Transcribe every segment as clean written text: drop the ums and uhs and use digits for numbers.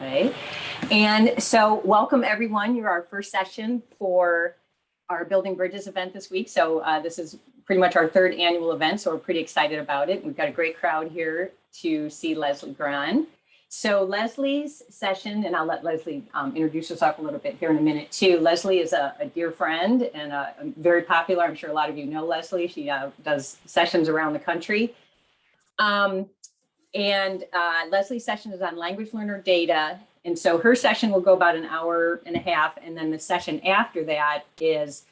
Okay. And so welcome everyone. You're our first session for our Building Bridges event this week. So this is pretty much our third annual event. So we're pretty excited about it. We've got a great crowd here to see Leslie Gran. So Leslie's session, and I'll let Leslie introduce herself a little bit here in a minute too. Leslie is a dear friend and very popular. I'm sure a lot of you know Leslie. She does sessions around the country. Leslie's session is on language learner data. And so her session will go about an hour and a half. And then the session after that is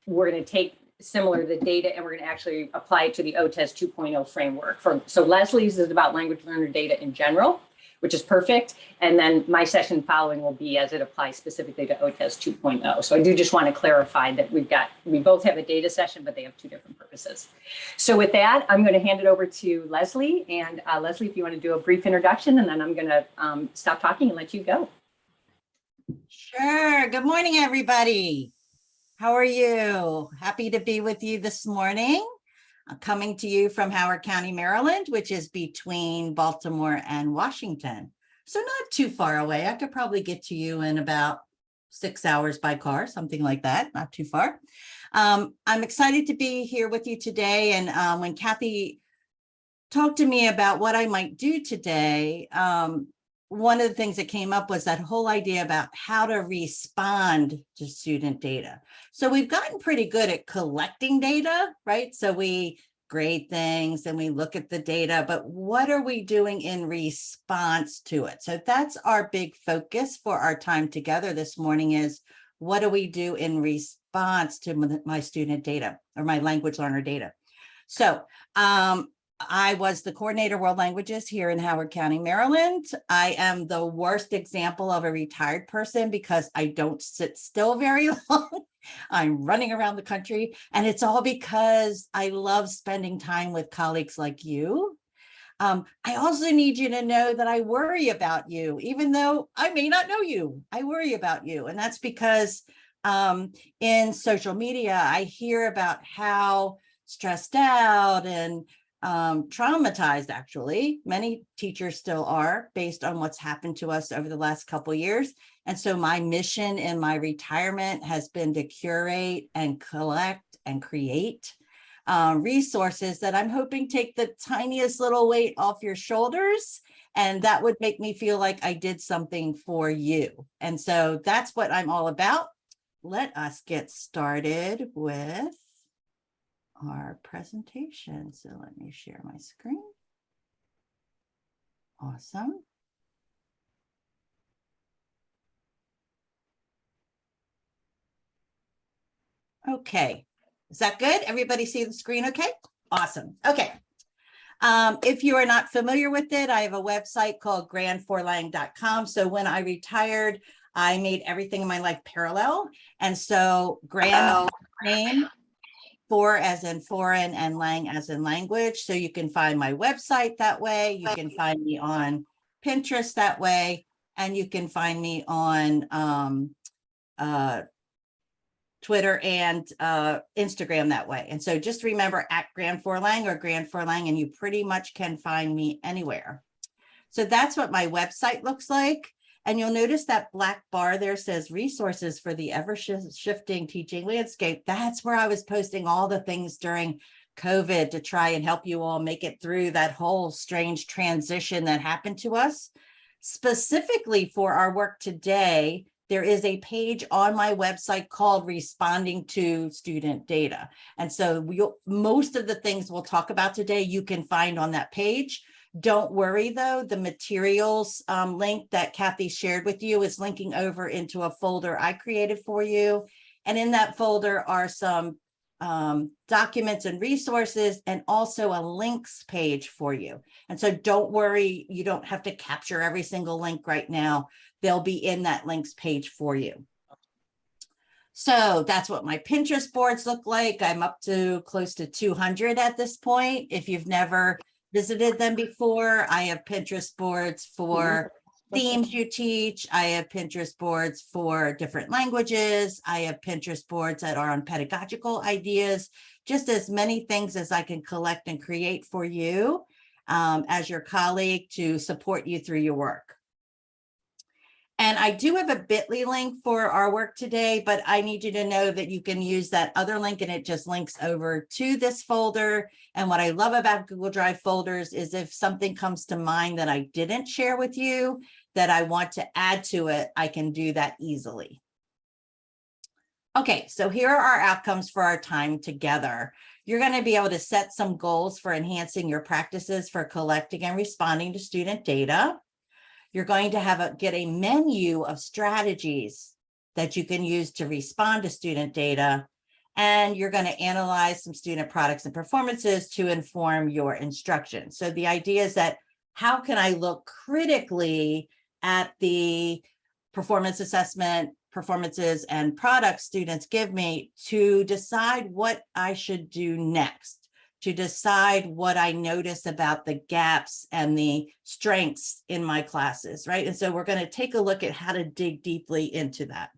we're going to take similar the data and we're going to actually apply it to the OTES 2.0 framework. So Leslie's is about language learner data in general, which is perfect. And then my session following will be as it applies specifically to OTES 2.0. So I do just want to clarify that we both have a data session, but they have two different purposes. So with that, I'm going to hand it over to Leslie. And Leslie, if you want to do a brief introduction, and then I'm going to stop talking and let you go. Sure. Good morning, everybody. How are you? Happy to be with you this morning. Coming to you from Howard County, Maryland, which is between Baltimore and Washington. So not too far away. I could probably get to you in about 6 hours by car, something like that, not too far. I'm excited to be here with you today. And when Kathy talked to me about what I might do today, one of the things that came up was that whole idea about how to respond to student data. So we've gotten pretty good at collecting data, right? So we grade things and we look at the data, but what are we doing in response to it? So that's our big focus for our time together this morning is what do we do in response to my student data or my language learner data? So, I was the coordinator of world languages here in Howard County, Maryland. I am the worst example of a retired person because I don't sit still very long. I'm running around the country, and it's all because I love spending time with colleagues like you. I also need you to know that I worry about you, even though I may not know you. I worry about you, and that's because in social media, I hear about how stressed out and traumatized, actually. Many teachers still are based on what's happened to us over the last couple of years. And so my mission in my retirement has been to curate and collect and create resources that I'm hoping take the tiniest little weight off your shoulders. And that would make me feel like I did something for you. And so that's what I'm all about. Let us get started with our presentation. So let me share my screen. Awesome. Okay, is that good? Everybody see the screen okay? Awesome. Okay. If you are not familiar with it, I have a website called gran4lang.com. So when I retired, I made everything in my life parallel. And so Gran name, for as in foreign and lang as in language. So you can find my website that way. You can find me on Pinterest that way. And you can find me on Twitter and Instagram that way. And so just remember at Gran4lang or Gran4lang, and you pretty much can find me anywhere. So that's what my website looks like. And you'll notice that black bar there says resources for the ever-shifting teaching landscape. That's where I was posting all the things during COVID to try and help you all make it through that whole strange transition that happened to us. Specifically for our work today, there is a page on my website called Responding to Student Data. And so most of the things we'll talk about today, you can find on that page. Don't worry, though, the materials link that Kathy shared with you is linking over into a folder I created for you. And in that folder are some documents and resources and also a links page for you. And so don't worry, you don't have to capture every single link right now. They'll be in that links page for you. So that's what my Pinterest boards look like. I'm up to close to 200 at this point. If you've never visited them before, I have Pinterest boards for themes you teach. I have Pinterest boards for different languages. I have Pinterest boards that are on pedagogical ideas, just as many things as I can collect and create for you as your colleague to support you through your work. And I do have a bit.ly link for our work today, but I need you to know that you can use that other link and it just links over to this folder. And what I love about Google Drive folders is if something comes to mind that I didn't share with you that I want to add to it, I can do that easily. Okay, so here are our outcomes for our time together. You're going to be able to set some goals for enhancing your practices for collecting and responding to student data. You're going to get a menu of strategies that you can use to respond to student data. And you're going to analyze some student products and performances to inform your instruction. So the idea is that how can I look critically at the performance assessment, performances, and products students give me to decide what I should do next, to decide what I notice about the gaps and the strengths in my classes, right? And so we're going to take a look at how to dig deeply into that.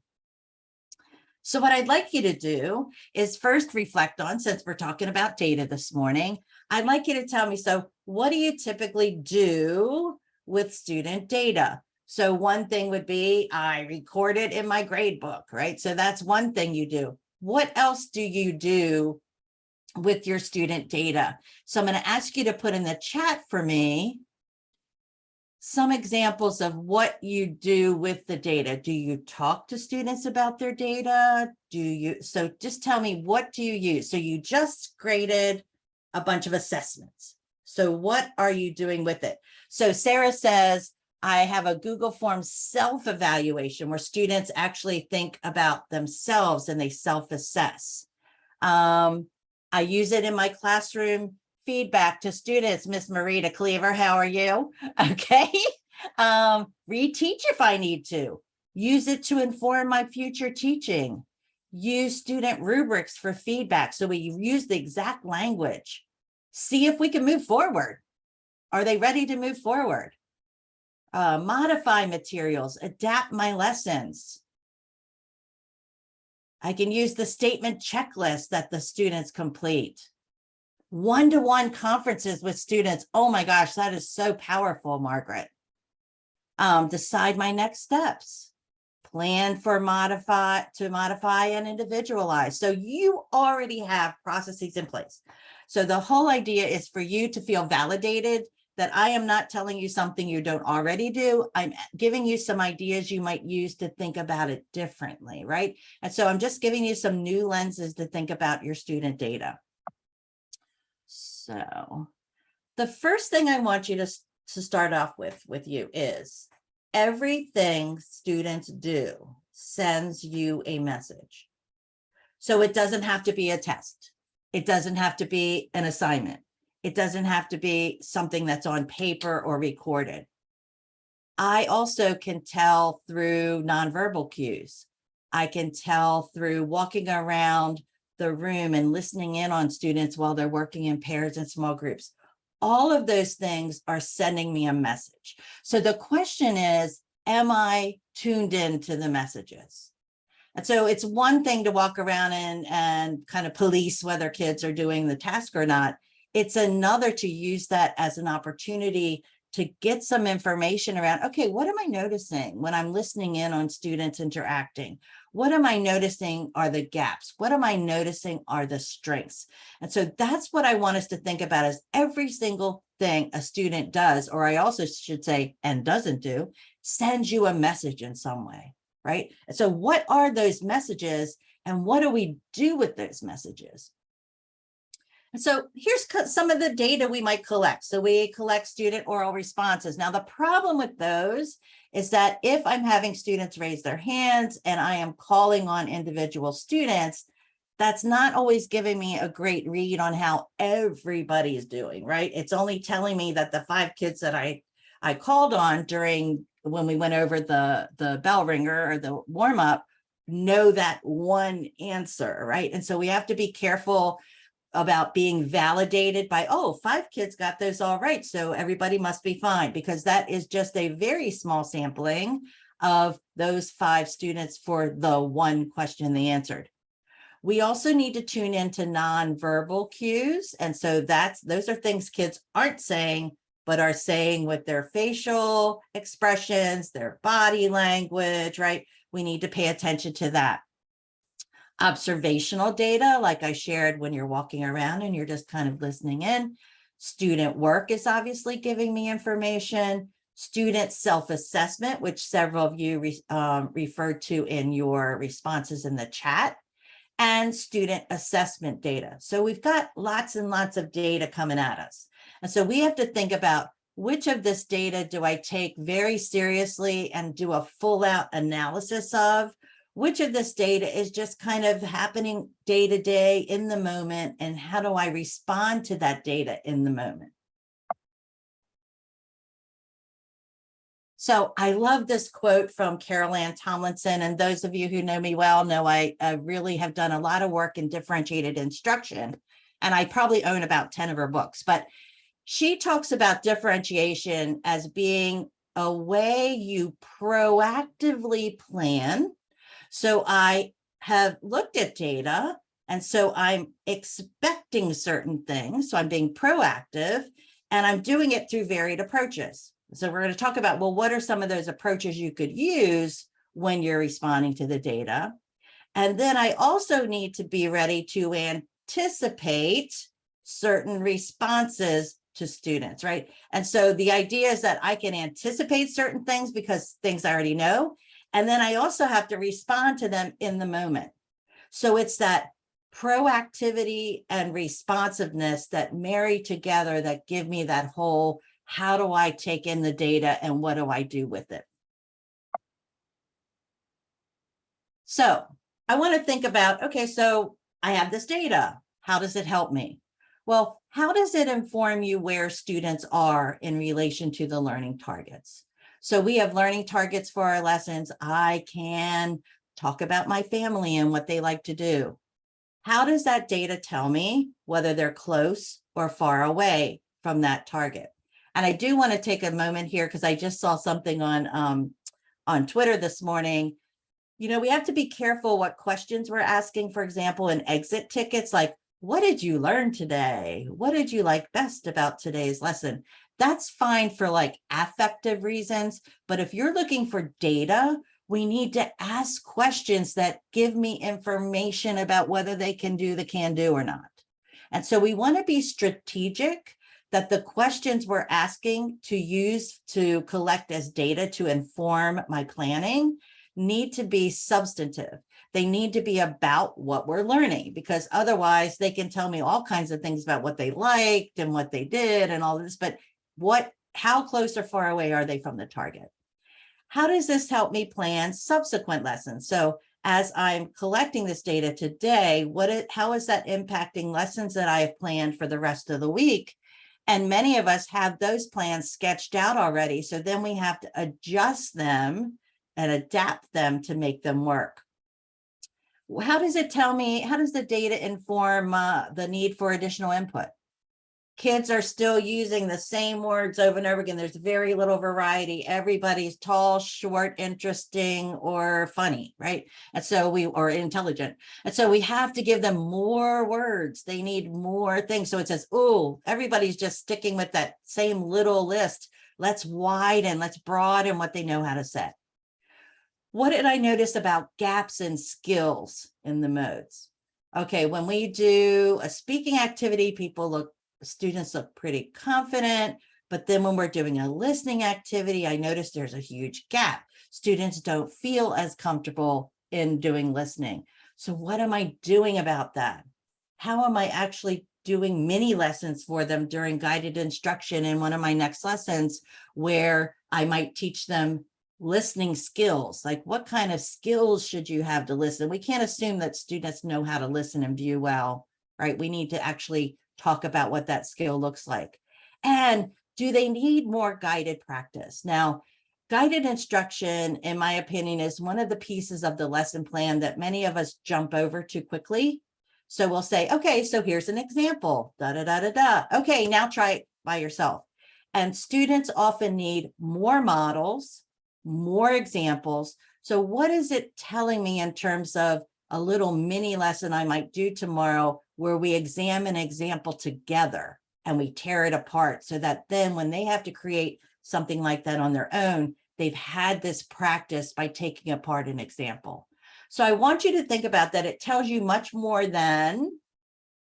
So what I'd like you to do is first reflect on, since we're talking about data this morning, I'd like you to tell me, so what do you typically do with student data? So one thing would be, I record it in my grade book, right? So that's one thing you do. What else do you do with your student data? So I'm going to ask you to put in the chat for me some examples of what you do with the data. Do you talk to students about their data? So just tell me, what do you use? So you just graded a bunch of assessments. So what are you doing with it? So Sarah says, I have a Google Forms self-evaluation where students actually think about themselves and they self-assess. I use it in my classroom feedback to students. Miss Marita Cleaver, how are you? Okay. Reteach if I need to. Use it to inform my future teaching. Use student rubrics for feedback. So we use the exact language. See if we can move forward. Are they ready to move forward? Modify materials, adapt my lessons. I can use the statement checklist that the students complete. One-to-one conferences with students. Oh my gosh, that is so powerful, Margaret. Decide my next steps. Plan for modify and individualize. So you already have processes in place. So the whole idea is for you to feel validated that I am not telling you something you don't already do. I'm giving you some ideas you might use to think about it differently, right? And so I'm just giving you some new lenses to think about your student data. So the first thing I want you to start off with you is everything students do sends you a message. So it doesn't have to be a test. It doesn't have to be an assignment. It doesn't have to be something that's on paper or recorded. I also can tell through nonverbal cues. I can tell through walking around the room and listening in on students while they're working in pairs and small groups. All of those things are sending me a message. So the question is, am I tuned into the messages? And so it's one thing to walk around and kind of police whether kids are doing the task or not. It's another to use that as an opportunity to get some information around, okay, what am I noticing when I'm listening in on students interacting? What am I noticing are the gaps? What am I noticing are the strengths? And so that's what I want us to think about, is every single thing a student does, or I also should say, and doesn't do, sends you a message in some way, right? And so what are those messages and what do we do with those messages? And so here's some of the data we might collect. So we collect student oral responses. Now, the problem with those is that if I'm having students raise their hands and I am calling on individual students, that's not always giving me a great read on how everybody is doing, right? It's only telling me that the 5 kids that I called on during when we went over the bell ringer or the warm up know that one answer, right? And so we have to be careful about being validated by, oh, 5 kids got those all right, so everybody must be fine, because that is just a very small sampling of those 5 students for the one question they answered. We also need to tune into nonverbal cues. And so those are things kids aren't saying, but are saying with their facial expressions, their body language, right? We need to pay attention to that. Observational data, like I shared, when you're walking around and you're just kind of listening in. Student work is obviously giving me information. Student self-assessment, which several of you referred to in your responses in the chat, and student assessment data. So we've got lots and lots of data coming at us. And so we have to think about which of this data do I take very seriously and do a full out analysis of? Which of this data is just kind of happening day to day in the moment, and how do I respond to that data in the moment? So I love this quote from Carol Ann Tomlinson, and those of you who know me well know I really have done a lot of work in differentiated instruction, and I probably own about 10 of her books, but she talks about differentiation as being a way you proactively plan. So I have looked at data, and so I'm expecting certain things. So I'm being proactive, and I'm doing it through varied approaches. So we're going to talk about, well, what are some of those approaches you could use when you're responding to the data? And then I also need to be ready to anticipate certain responses to students, right? And so the idea is that I can anticipate certain things because things I already know. And then I also have to respond to them in the moment. So it's that proactivity and responsiveness that marry together that give me that whole, how do I take in the data and what do I do with it? So I want to think about, okay, so I have this data. How does it help me? Well, how does it inform you where students are in relation to the learning targets? So we have learning targets for our lessons. I can talk about my family and what they like to do. How does that data tell me whether they're close or far away from that target? And I do want to take a moment here because I just saw something on Twitter this morning. You know, we have to be careful what questions we're asking. For example, in exit tickets, like, what did you learn today? What did you like best about today's lesson? That's fine for like affective reasons. But if you're looking for data, we need to ask questions that give me information about whether they can do the can do or not. And so we want to be strategic that the questions we're asking to use to collect as data to inform my planning need to be substantive. They need to be about what we're learning, because otherwise they can tell me all kinds of things about what they liked and what they did and all this, but how close or far away are they from the target? How does this help me plan subsequent lessons? So as I'm collecting this data today, how is that impacting lessons that I have planned for the rest of the week? And many of us have those plans sketched out already. So then we have to adjust them and adapt them to make them work. How does it tell me, how does the data inform the need for additional input? Kids are still using the same words over and over again. There's very little variety. Everybody's tall, short, interesting, or funny, right? And so or intelligent. And so we have to give them more words. They need more things. So it says, oh, everybody's just sticking with that same little list. Let's broaden what they know how to say. What did I notice about gaps in skills in the modes? Okay, when we do a speaking activity, students look pretty confident, but then when we're doing a listening activity, I notice there's a huge gap. Students don't feel as comfortable in doing listening. So what am I doing about that? How am I actually doing mini lessons for them during guided instruction in one of my next lessons where I might teach them listening skills? Like, what kind of skills should you have to listen? We can't assume that students know how to listen and view well, right? We need to actually talk about what that skill looks like. And do they need more guided practice? Now, guided instruction, in my opinion, is one of the pieces of the lesson plan that many of us jump over too quickly. So we'll say, okay, so here's an example, da, da, da, da, da. Okay, now try it by yourself. And students often need more models, more examples. So what is it telling me in terms of a little mini lesson I might do tomorrow where we examine an example together? and we tear it apart so that then when they have to create something like that on their own, they've had this practice by taking apart an example. So I want you to think about that. It tells you much more than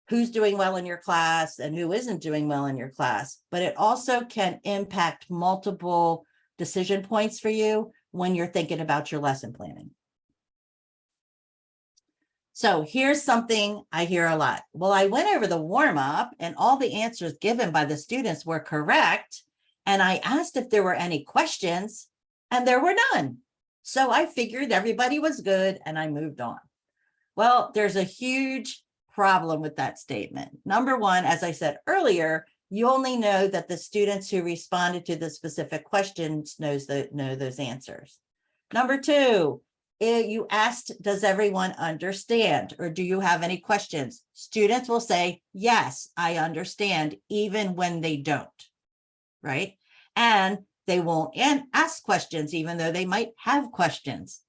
who's doing well in your class and who isn't doing well in your class, but it also can impact multiple decision points for you when you're thinking about your lesson planning. So here's something I hear a lot. Well, I went over the warm-up and all the answers given by the students were correct. And I asked if there were any questions and there were none. So I figured everybody was good and I moved on. Well, there's a huge problem with that statement. Number one, as I said earlier, you only know that the students who responded to the specific questions know those answers. Number two, you asked, does everyone understand? Or do you have any questions? Students will say, yes, I understand, even when they don't, right? And they won't ask questions, even though they might have questions.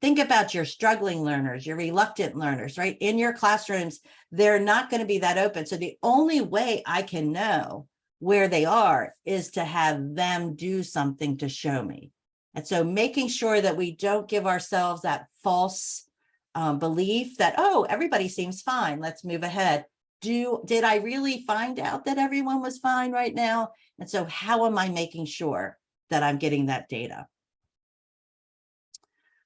Think about your struggling learners, your reluctant learners, right? In your classrooms, they're not going to be that open. So the only way I can know where they are is to have them do something to show me. And so making sure that we don't give ourselves that false belief that, oh, everybody seems fine, let's move ahead. Did I really find out that everyone was fine right now? And so how am I making sure that I'm getting that data?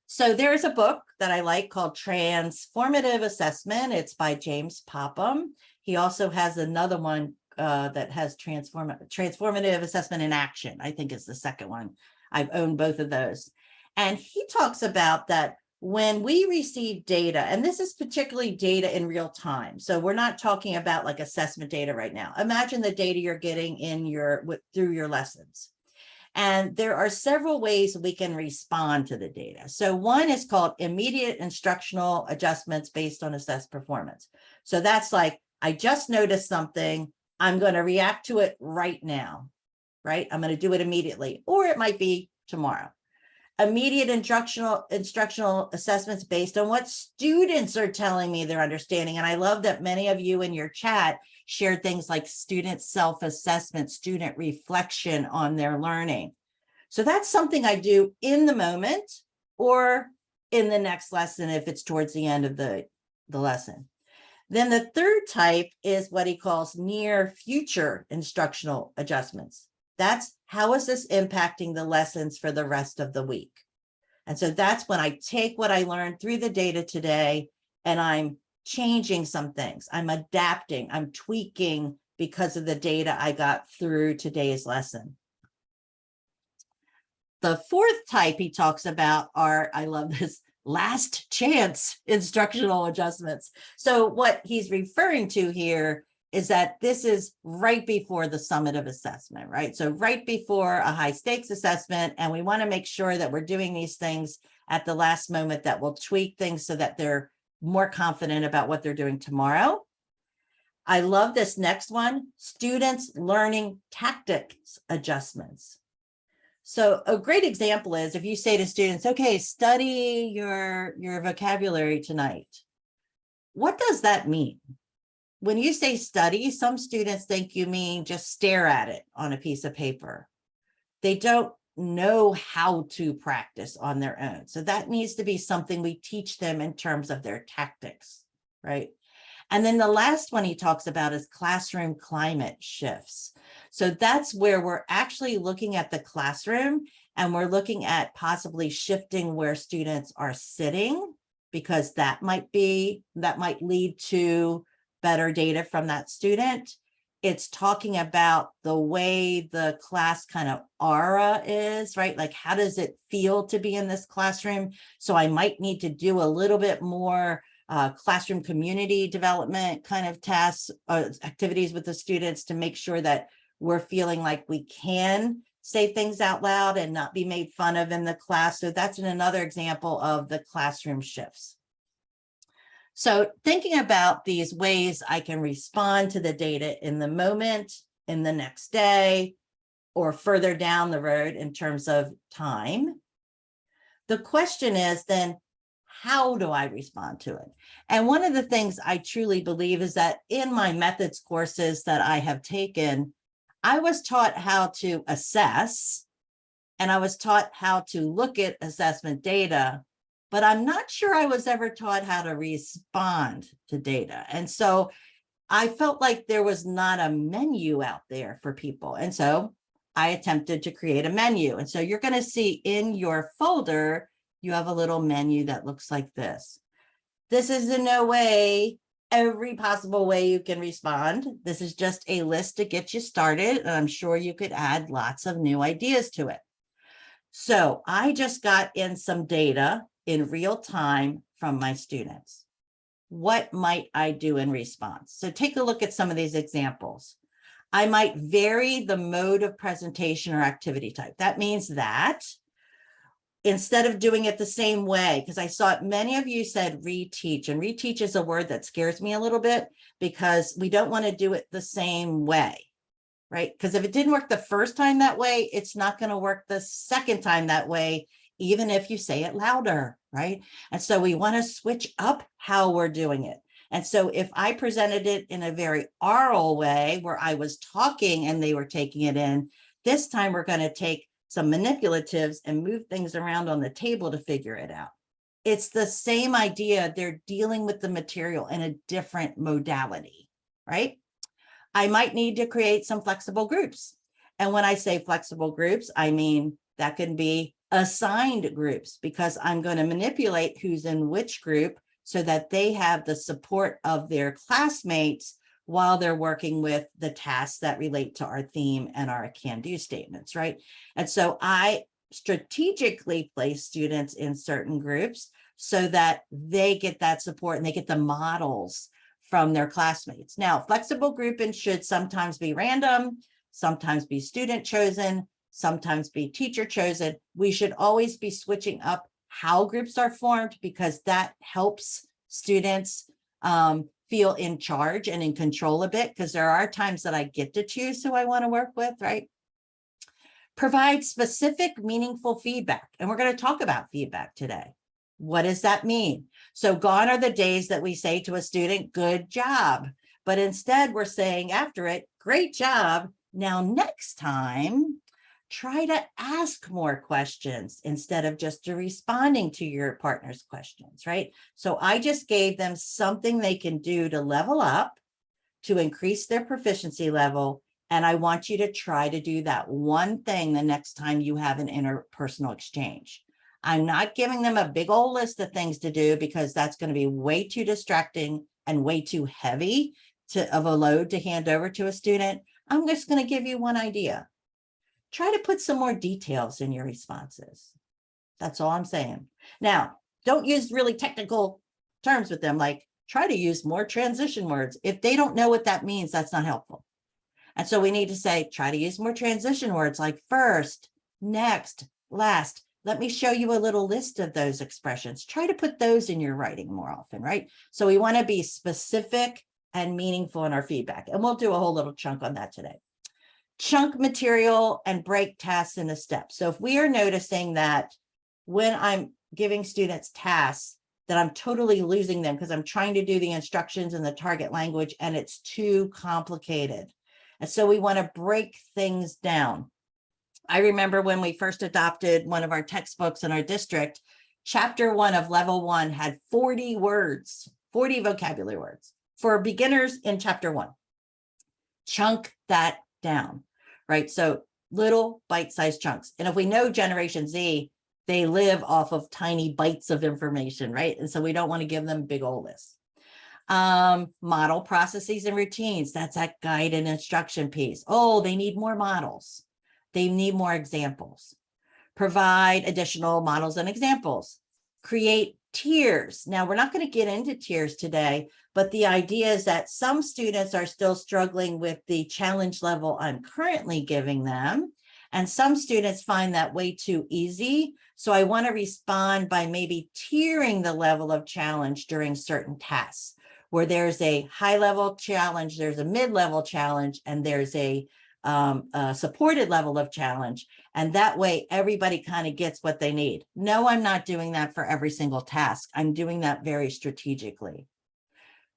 So there's a book that I like called Transformative Assessment. It's by James Popham. He also has another one that has Transformative Assessment in Action. I think is the second one. I've owned both of those. And he talks about that when we receive data, and this is particularly data in real time. So we're not talking about like assessment data right now. Imagine the data you're getting in through your lessons. And there are several ways we can respond to the data. So one is called immediate instructional adjustments based on assessed performance. So that's like, I just noticed something, I'm going to react to it right now, right? I'm going to do it immediately, or it might be tomorrow. Immediate instructional assessments based on what students are telling me they're understanding. And I love that many of you in your chat shared things like student self-assessment, student reflection on their learning. So that's something I do in the moment or in the next lesson if it's towards the end of the lesson. Then the third type is what he calls near future instructional adjustments. That's how is this impacting the lessons for the rest of the week? And so that's when I take what I learned through the data today and I'm changing some things. I'm adapting, I'm tweaking because of the data I got through today's lesson. The fourth type he talks about are, I love this, last chance instructional adjustments. So what he's referring to here is that this is right before the summative assessment, right? So right before a high stakes assessment, and we want to make sure that we're doing these things at the last moment that will tweak things so that they're more confident about what they're doing tomorrow. I love this next one, students learning tactics adjustments. So a great example is if you say to students, okay, study your vocabulary tonight. What does that mean? When you say study, some students think you mean just stare at it on a piece of paper. They don't know how to practice on their own. So that needs to be something we teach them in terms of their tactics, right? And then the last one he talks about is classroom climate shifts. So that's where we're actually looking at the classroom and we're looking at possibly shifting where students are sitting, because that might lead to better data from that student. It's talking about the way the class kind of aura is, right? Like, how does it feel to be in this classroom? So I might need to do a little bit more classroom community development kind of tasks, activities with the students to make sure that we're feeling like we can say things out loud and not be made fun of in the class. So that's another example of the classroom shifts. So thinking about these ways I can respond to the data in the moment, in the next day, or further down the road in terms of time. The question is then, how do I respond to it? And one of the things I truly believe is that in my methods courses that I have taken, I was taught how to assess, and I was taught how to look at assessment data, but I'm not sure I was ever taught how to respond to data. And so I felt like there was not a menu out there for people. And so I attempted to create a menu. And so you're going to see in your folder, you have a little menu that looks like this. This is in no way every possible way you can respond. This is just a list to get you started. And I'm sure you could add lots of new ideas to it. So I just got in some data in real time from my students. What might I do in response? So take a look at some of these examples. I might vary the mode of presentation or activity type. That means that instead of doing it the same way, because I saw many of you said reteach, and reteach is a word that scares me a little bit because we don't want to do it the same way, right? Because if it didn't work the first time that way, it's not going to work the second time that way, even if you say it louder, right? And so we want to switch up how we're doing it. And so if I presented it in a very oral way where I was talking and they were taking it in, this time we're going to take some manipulatives and move things around on the table to figure it out. It's the same idea. They're dealing with the material in a different modality, right? I might need to create some flexible groups. And when I say flexible groups, I mean that can be assigned groups because I'm going to manipulate who's in which group so that they have the support of their classmates while they're working with the tasks that relate to our theme and our can-do statements, right? And so I strategically place students in certain groups so that they get that support and they get the models from their classmates. Now, flexible grouping should sometimes be random, sometimes be student chosen, sometimes be teacher chosen. We should always be switching up how groups are formed because that helps students feel in charge and in control a bit, because there are times that I get to choose who I want to work with, right? Provide specific, meaningful feedback. And we're going to talk about feedback today. What does that mean? So gone are the days that we say to a student, good job. But instead we're saying after it, great job. Now, next time, try to ask more questions instead of just responding to your partner's questions, right? So I just gave them something they can do to level up, to increase their proficiency level. And I want you to try to do that one thing the next time you have an interpersonal exchange. I'm not giving them a big old list of things to do because that's going to be way too distracting and way too heavy of a load to hand over to a student. I'm just going to give you one idea. Try to put some more details in your responses. That's all I'm saying. Now, don't use really technical terms with them, like try to use more transition words. If they don't know what that means, that's not helpful. And so we need to say, try to use more transition words like first, next, last. Let me show you a little list of those expressions. Try to put those in your writing more often, right? So we want to be specific and meaningful in our feedback. And we'll do a whole little chunk on that today. Chunk material and break tasks into steps. So if we are noticing that when I'm giving students tasks that I'm totally losing them because I'm trying to do the instructions in the target language and it's too complicated. And so we want to break things down. I remember when we first adopted one of our textbooks in our district, chapter 1 of level 1 had 40 words, 40 vocabulary words for beginners in chapter 1. Chunk that down, right? So little bite-sized chunks. And if we know Generation Z, they live off of tiny bites of information, right? And so we don't want to give them big old lists. Model processes and routines. That's that guide and instruction piece. Oh, they need more models. They need more examples. Provide additional models and examples. Create tiers. Now, we're not going to get into tiers today, but the idea is that some students are still struggling with the challenge level I'm currently giving them, and some students find that way too easy. So I want to respond by maybe tiering the level of challenge during certain tasks, where there's a high level challenge, there's a mid-level challenge, and there's a a supported level of challenge. And that way everybody kind of gets what they need. No, I'm not doing that for every single task. I'm doing that very strategically.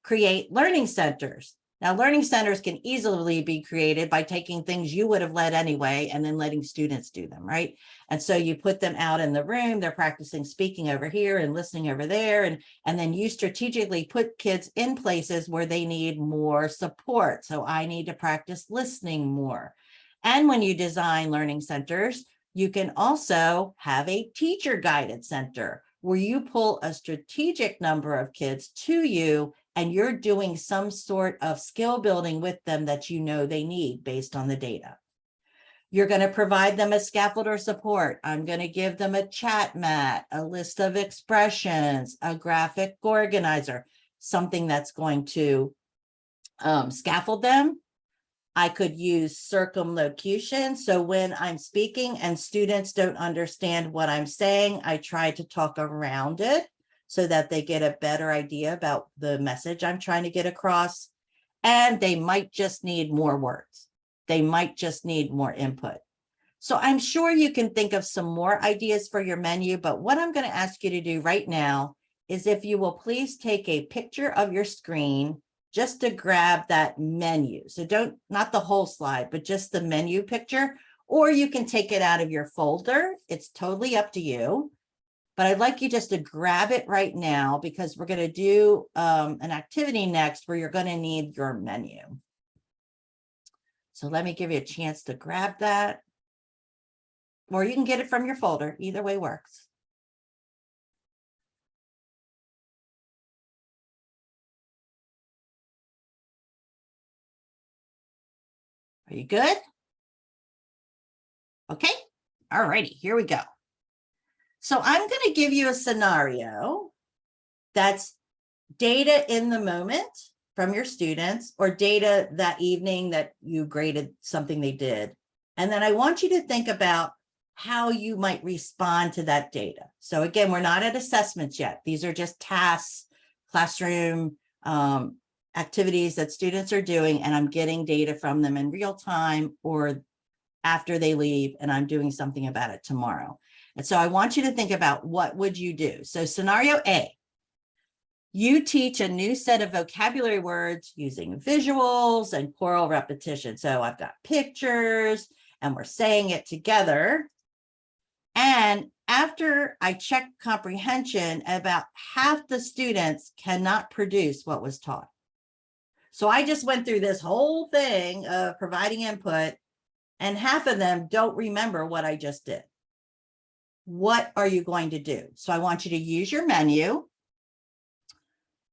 Create learning centers. Now, learning centers can easily be created by taking things you would have led anyway and then letting students do them, right? And so you put them out in the room, they're practicing speaking over here and listening over there, and then you strategically put kids in places where they need more support. So I need to practice listening more. And when you design learning centers, you can also have a teacher guided center where you pull a strategic number of kids to you and you're doing some sort of skill building with them that you know they need based on the data. You're going to provide them a scaffold or support. I'm going to give them a chat mat, a list of expressions, a graphic organizer, something that's going to scaffold them. I could use circumlocution. So when I'm speaking and students don't understand what I'm saying, I try to talk around it so that they get a better idea about the message I'm trying to get across. And they might just need more words. They might just need more input. So I'm sure you can think of some more ideas for your menu, but what I'm going to ask you to do right now is if you will please take a picture of your screen just to grab that menu. So not the whole slide, but just the menu picture, or you can take it out of your folder. It's totally up to you. But I'd like you just to grab it right now because we're going to do an activity next where you're going to need your menu. So let me give you a chance to grab that. Or you can get it from your folder. Either way works. Are you good? Okay. All righty, here we go. So I'm going to give you a scenario that's data in the moment from your students or data that evening that you graded something they did. And then I want you to think about how you might respond to that data. So again, we're not at assessments yet. These are just tasks, classroom activities that students are doing, and I'm getting data from them in real time or after they leave, and I'm doing something about it tomorrow. And so I want you to think about what would you do? So scenario A, you teach a new set of vocabulary words using visuals and choral repetition. So I've got pictures and we're saying it together. And after I check comprehension, about half the students cannot produce what was taught. So I just went through this whole thing of providing input, and half of them don't remember what I just did. What are you going to do? So I want you to use your menu,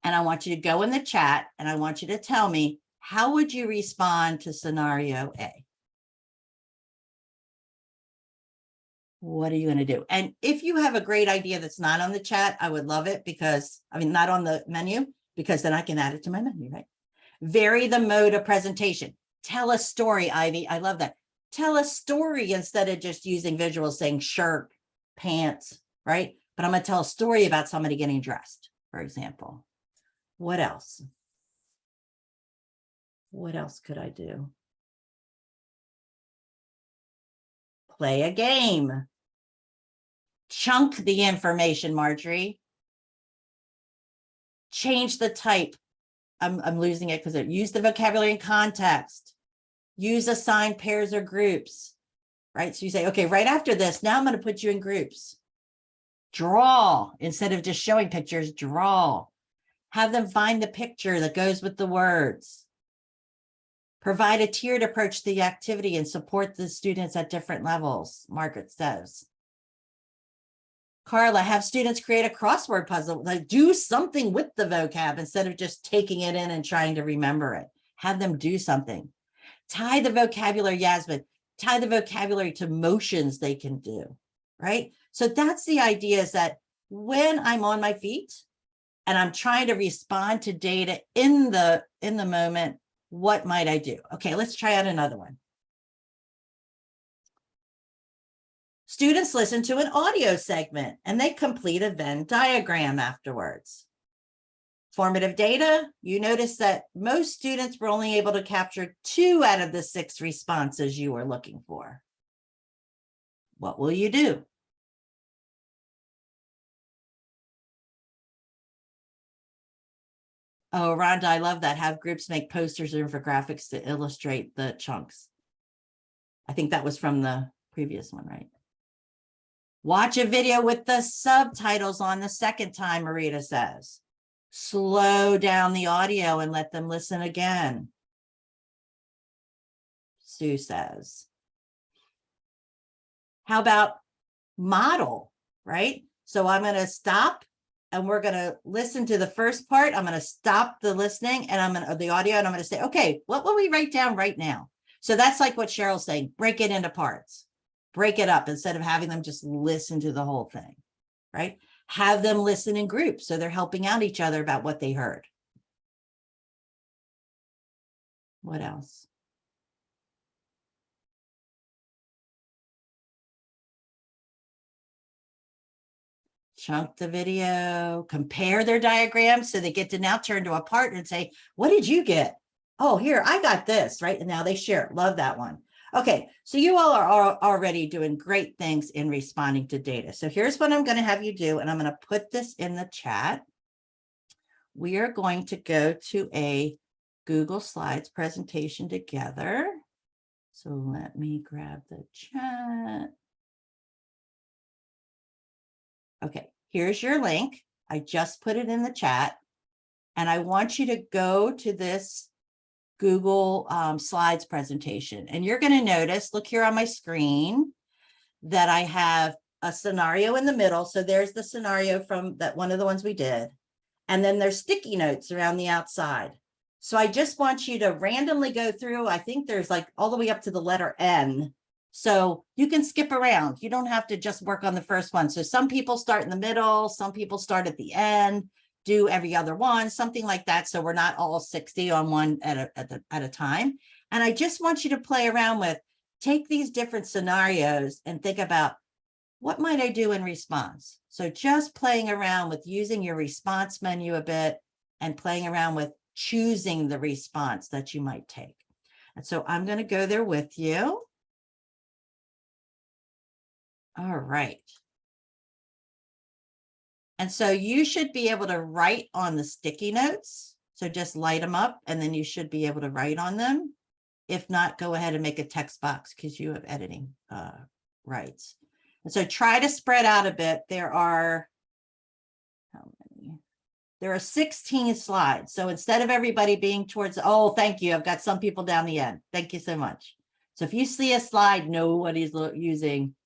and I want you to go in the chat, and I want you to tell me, how would you respond to scenario A? What are you going to do? And if you have a great idea that's not on the chat, I would love it because, not on the menu, because then I can add it to my menu, right? Vary the mode of presentation. Tell a story, Ivy. I love that. Tell a story instead of just using visuals saying shirt, pants, right? But I'm going to tell a story about somebody getting dressed, for example. What else? What else could I do? Play a game. Chunk the information, Marjorie. Change the type. I'm losing it because it use the vocabulary in context. Use assigned pairs or groups, right? So you say, okay, right after this, now I'm going to put you in groups. Draw instead of just showing pictures, draw. Have them find the picture that goes with the words. Provide a tiered approach to the activity and support the students at different levels, Margaret says. Carla, have students create a crossword puzzle, like do something with the vocab instead of just taking it in and trying to remember it. Have them do something. Tie the vocabulary, Yasmin, tie the vocabulary to motions they can do, right? So that's the idea, is that when I'm on my feet and I'm trying to respond to data in the moment, what might I do? Okay, let's try out another one. Students listen to an audio segment and they complete a Venn diagram afterwards. Formative data, you notice that most students were only able to capture 2 out of the 6 responses you were looking for. What will you do? Oh, Rhonda, I love that. Have groups make posters or infographics to illustrate the chunks. I think that was from the previous one, right? Watch a video with the subtitles on the second time, Marita says. Slow down the audio and let them listen again, Sue says. How about model, right? So I'm going to stop and we're going to listen to the first part. I'm going to stop the listening and I'm going to the audio and I'm going to say, okay, what will we write down right now? So that's like what Cheryl's saying, break it into parts, break it up instead of having them just listen to the whole thing, right? Have them listen in groups so they're helping out each other about what they heard. What else? Chunk the video, compare their diagrams so they get to now turn to a partner and say, what did you get? Oh, here, I got this, right? And now they share it. Love that one. Okay, so you all are already doing great things in responding to data. So here's what I'm going to have you do, and I'm going to put this in the chat. We are going to go to a Google Slides presentation together. So let me grab the chat. Okay, here's your link. I just put it in the chat. And I want you to go to this Google Slides presentation. And you're going to notice, look here on my screen, that I have a scenario in the middle. So there's the scenario from that one of the ones we did. And then there's sticky notes around the outside. So I just want you to randomly go through. I think there's like all the way up to the letter N. So you can skip around. You don't have to just work on the first one. So some people start in the middle, some people start at the end, do every other one, something like that. So we're not all 60 on one at a time. And I just want you to play around with, take these different scenarios and think about, what might I do in response? So just playing around with using your response menu a bit and playing around with choosing the response that you might take. And so I'm going to go there with you. All right. And so you should be able to write on the sticky notes. So just light them up and then you should be able to write on them. If not, go ahead and make a text box because you have editing rights. And so try to spread out a bit. There are, how many? There are 16 slides. So instead of everybody being towards, oh, thank you. I've got some people down the end. Thank you so much. So if you see a slide nobody's using,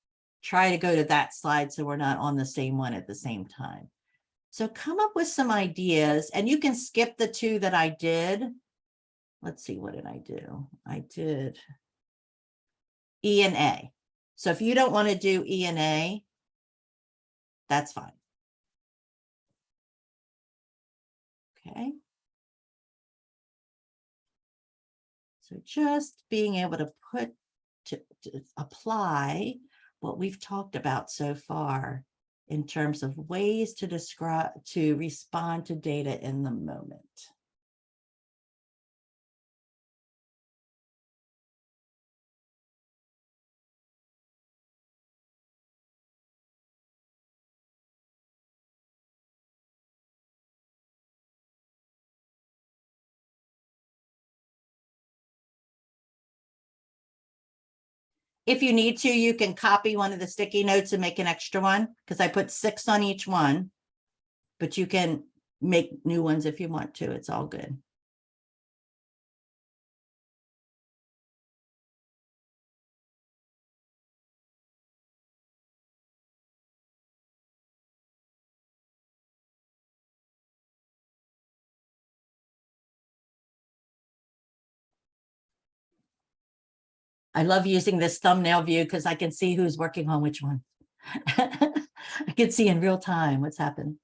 try to go to that slide so we're not on the same one at the same time. So come up with some ideas and you can skip the 2 that I did. Let's see, what did I do? I did E and A. So if you don't want to do E and A, that's fine. Okay. So just being able to to apply what we've talked about so far in terms of ways to respond to data in the moment. If you need to, you can copy one of the sticky notes and make an extra one because I put 6 on each one, but you can make new ones if you want to. It's all good. I love using this thumbnail view because I can see who's working on which one. I can see in real time what's happening.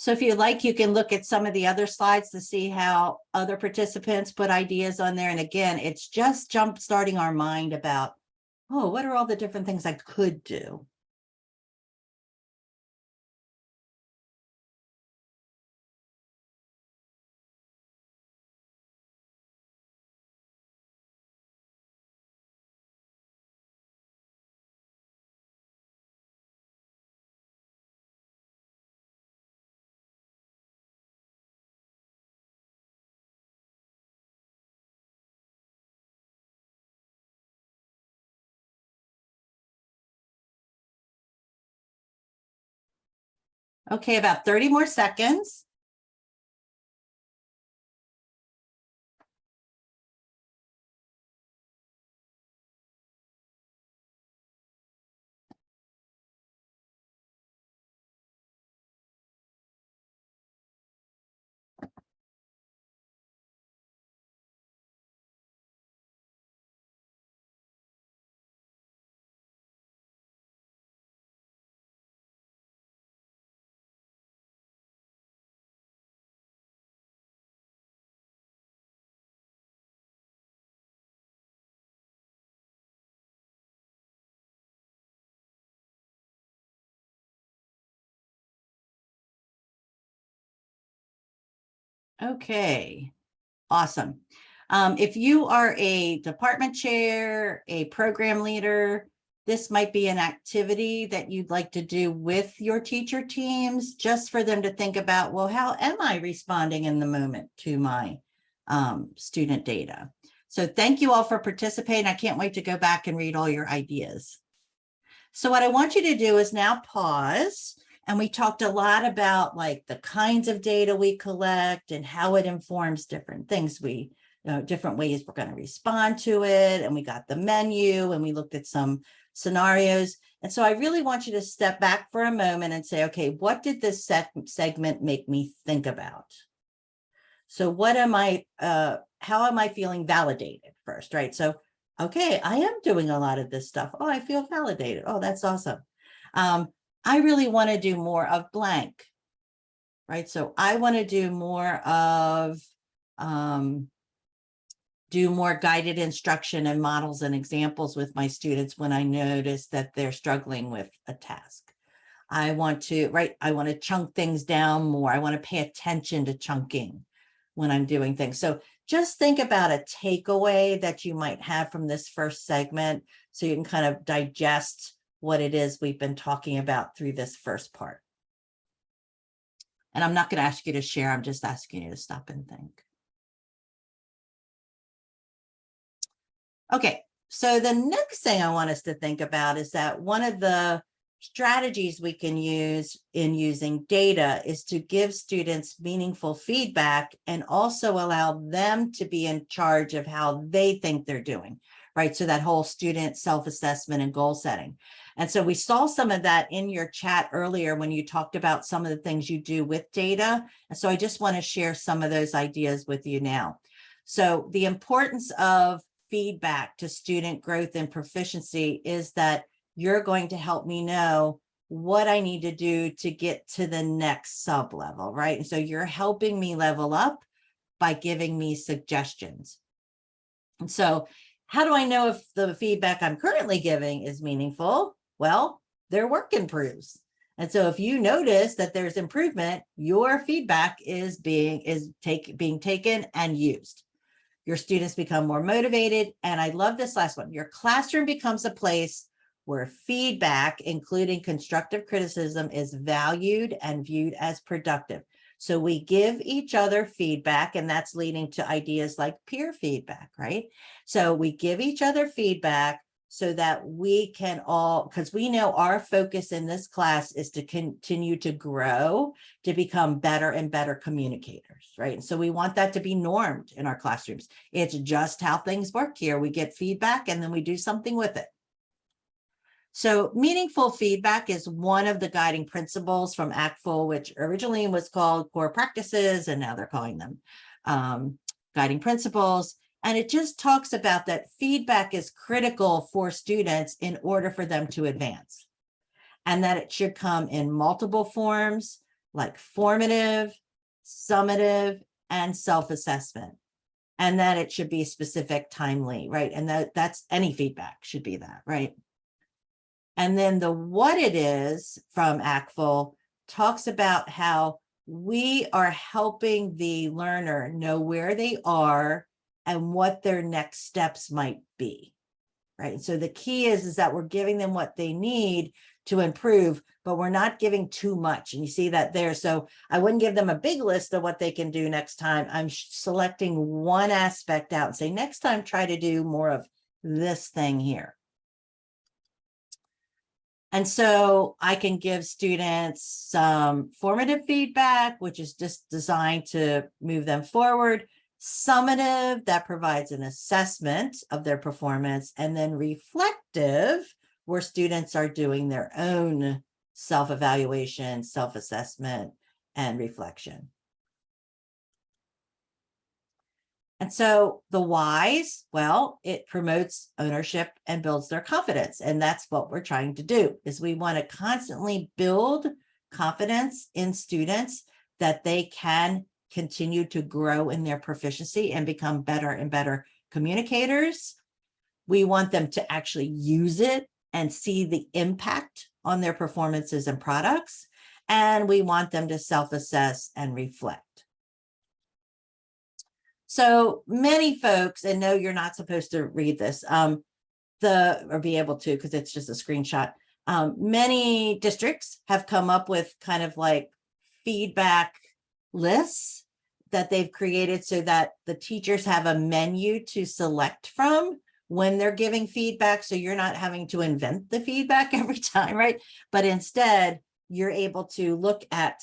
So if you like, you can look at some of the other slides to see how other participants put ideas on there. And again, it's just jump starting our mind about, oh, what are all the different things I could do? Okay, about 30 more seconds. Okay, awesome. If you are a department chair, a program leader, this might be an activity that you'd like to do with your teacher teams, just for them to think about, well, how am I responding in the moment to my student data? So thank you all for participating. I can't wait to go back and read all your ideas. So what I want you to do is now pause. And we talked a lot about like the kinds of data we collect and how it informs different things. Different ways we're going to respond to it. And we got the menu and we looked at some scenarios. And so I really want you to step back for a moment and say, okay, what did this segment make me think about? So what am I, how am I feeling validated first, right? So, okay, I am doing a lot of this stuff. Oh, I feel validated. Oh, that's awesome. I really want to do more of blank, right? So I want to do more of, do more guided instruction and models and examples with my students when I notice that they're struggling with a task. I want to chunk things down more. I want to pay attention to chunking when I'm doing things. So just think about a takeaway that you might have from this first segment so you can kind of digest what it is we've been talking about through this first part. And I'm not going to ask you to share. I'm just asking you to stop and think. Okay, so the next thing I want us to think about is that one of the strategies we can use in using data is to give students meaningful feedback and also allow them to be in charge of how they think they're doing, right? So that whole student self-assessment and goal setting. And so we saw some of that in your chat earlier when you talked about some of the things you do with data. And so I just want to share some of those ideas with you now. So the importance of feedback to student growth and proficiency is that you're going to help me know what I need to do to get to the next sub level, right? And so you're helping me level up by giving me suggestions. And so how do I know if the feedback I'm currently giving is meaningful? Well, their work improves. And so if you notice that there's improvement, your feedback is being taken and used. Your students become more motivated. And I love this last one. Your classroom becomes a place where feedback, including constructive criticism, is valued and viewed as productive. So we give each other feedback, and that's leading to ideas like peer feedback, right? So we give each other feedback so that we can all, because we know our focus in this class is to continue to grow, to become better and better communicators, right? And so we want that to be normed in our classrooms. It's just how things work here. We get feedback and then we do something with it. So meaningful feedback is one of the guiding principles from ACTFL, which originally was called core practices, and now they're calling them guiding principles. And it just talks about that feedback is critical for students in order for them to advance, and that it should come in multiple forms, like formative, summative, and self-assessment. And that it should be specific, timely, right? And that's any feedback should be that, right? And then the what it is from ACTFL talks about how we are helping the learner know where they are and what their next steps might be, right? So the key is that we're giving them what they need to improve, but we're not giving too much. And you see that there. So I wouldn't give them a big list of what they can do next time. I'm selecting one aspect out and say, next time, try to do more of this thing here. And so I can give students some formative feedback, which is just designed to move them forward. Summative, that provides an assessment of their performance, and then reflective, where students are doing their own self-evaluation, self-assessment, and reflection. And so the whys, well, it promotes ownership and builds their confidence. And that's what we're trying to do, is we want to constantly build confidence in students that they can continue to grow in their proficiency and become better and better communicators. We want them to actually use it and see the impact on their performances and products. And we want them to self-assess and reflect. So many folks, and no, you're not supposed to read this, or be able to, because it's just a screenshot. Many districts have come up with kind of like feedback lists that they've created so that the teachers have a menu to select from when they're giving feedback. So you're not having to invent the feedback every time, right? But instead, you're able to look at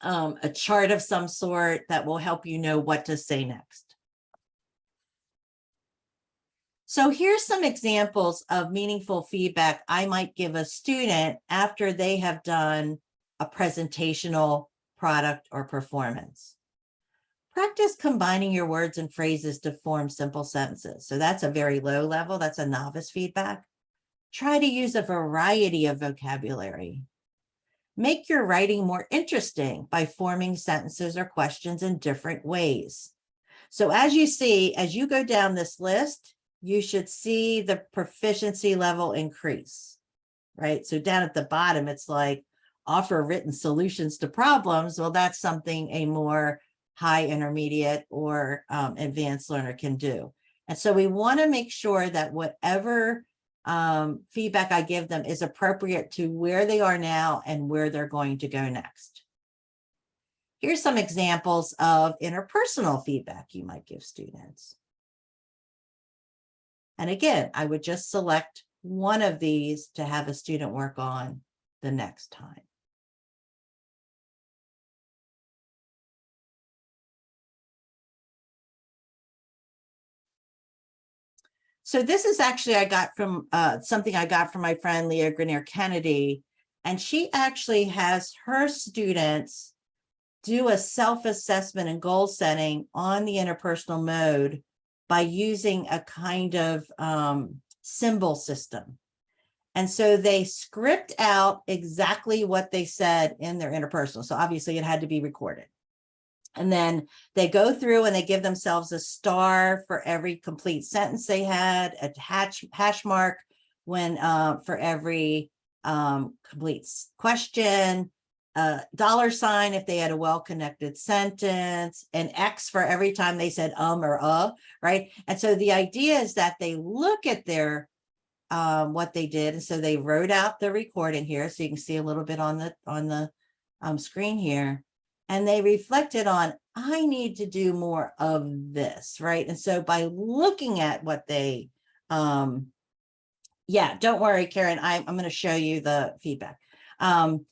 a chart of some sort that will help you know what to say next. So here's some examples of meaningful feedback I might give a student after they have done a presentational product or performance. Practice combining your words and phrases to form simple sentences. So that's a very low level. That's a novice feedback. Try to use a variety of vocabulary. Make your writing more interesting by forming sentences or questions in different ways. So as you see, as you go down this list, you should see the proficiency level increase, right? So down at the bottom, it's like offer written solutions to problems. Well, that's something a more high, intermediate, or advanced learner can do. And so we want to make sure that whatever feedback I give them is appropriate to where they are now and where they're going to go next. Here's some examples of interpersonal feedback you might give students. And again, I would just select one of these to have a student work on the next time. So this is actually I got from something I got from my friend Leah Grenier Kennedy, and she actually has her students do a self-assessment and goal setting on the interpersonal mode by using a kind of symbol system. And so they script out exactly what they said in their interpersonal. So obviously it had to be recorded. And then they go through and they give themselves a star for every complete sentence they had, a hash mark when for every complete question, a $sign if they had a well-connected sentence, an X for every time they said or right? And so the idea is that they look at their what they did, and so they wrote out the recording here, so you can see a little bit on the screen here. And they reflected on, I need to do more of this, right? And so by looking at what they, yeah, don't worry, Karen, I'm going to show you the feedback. And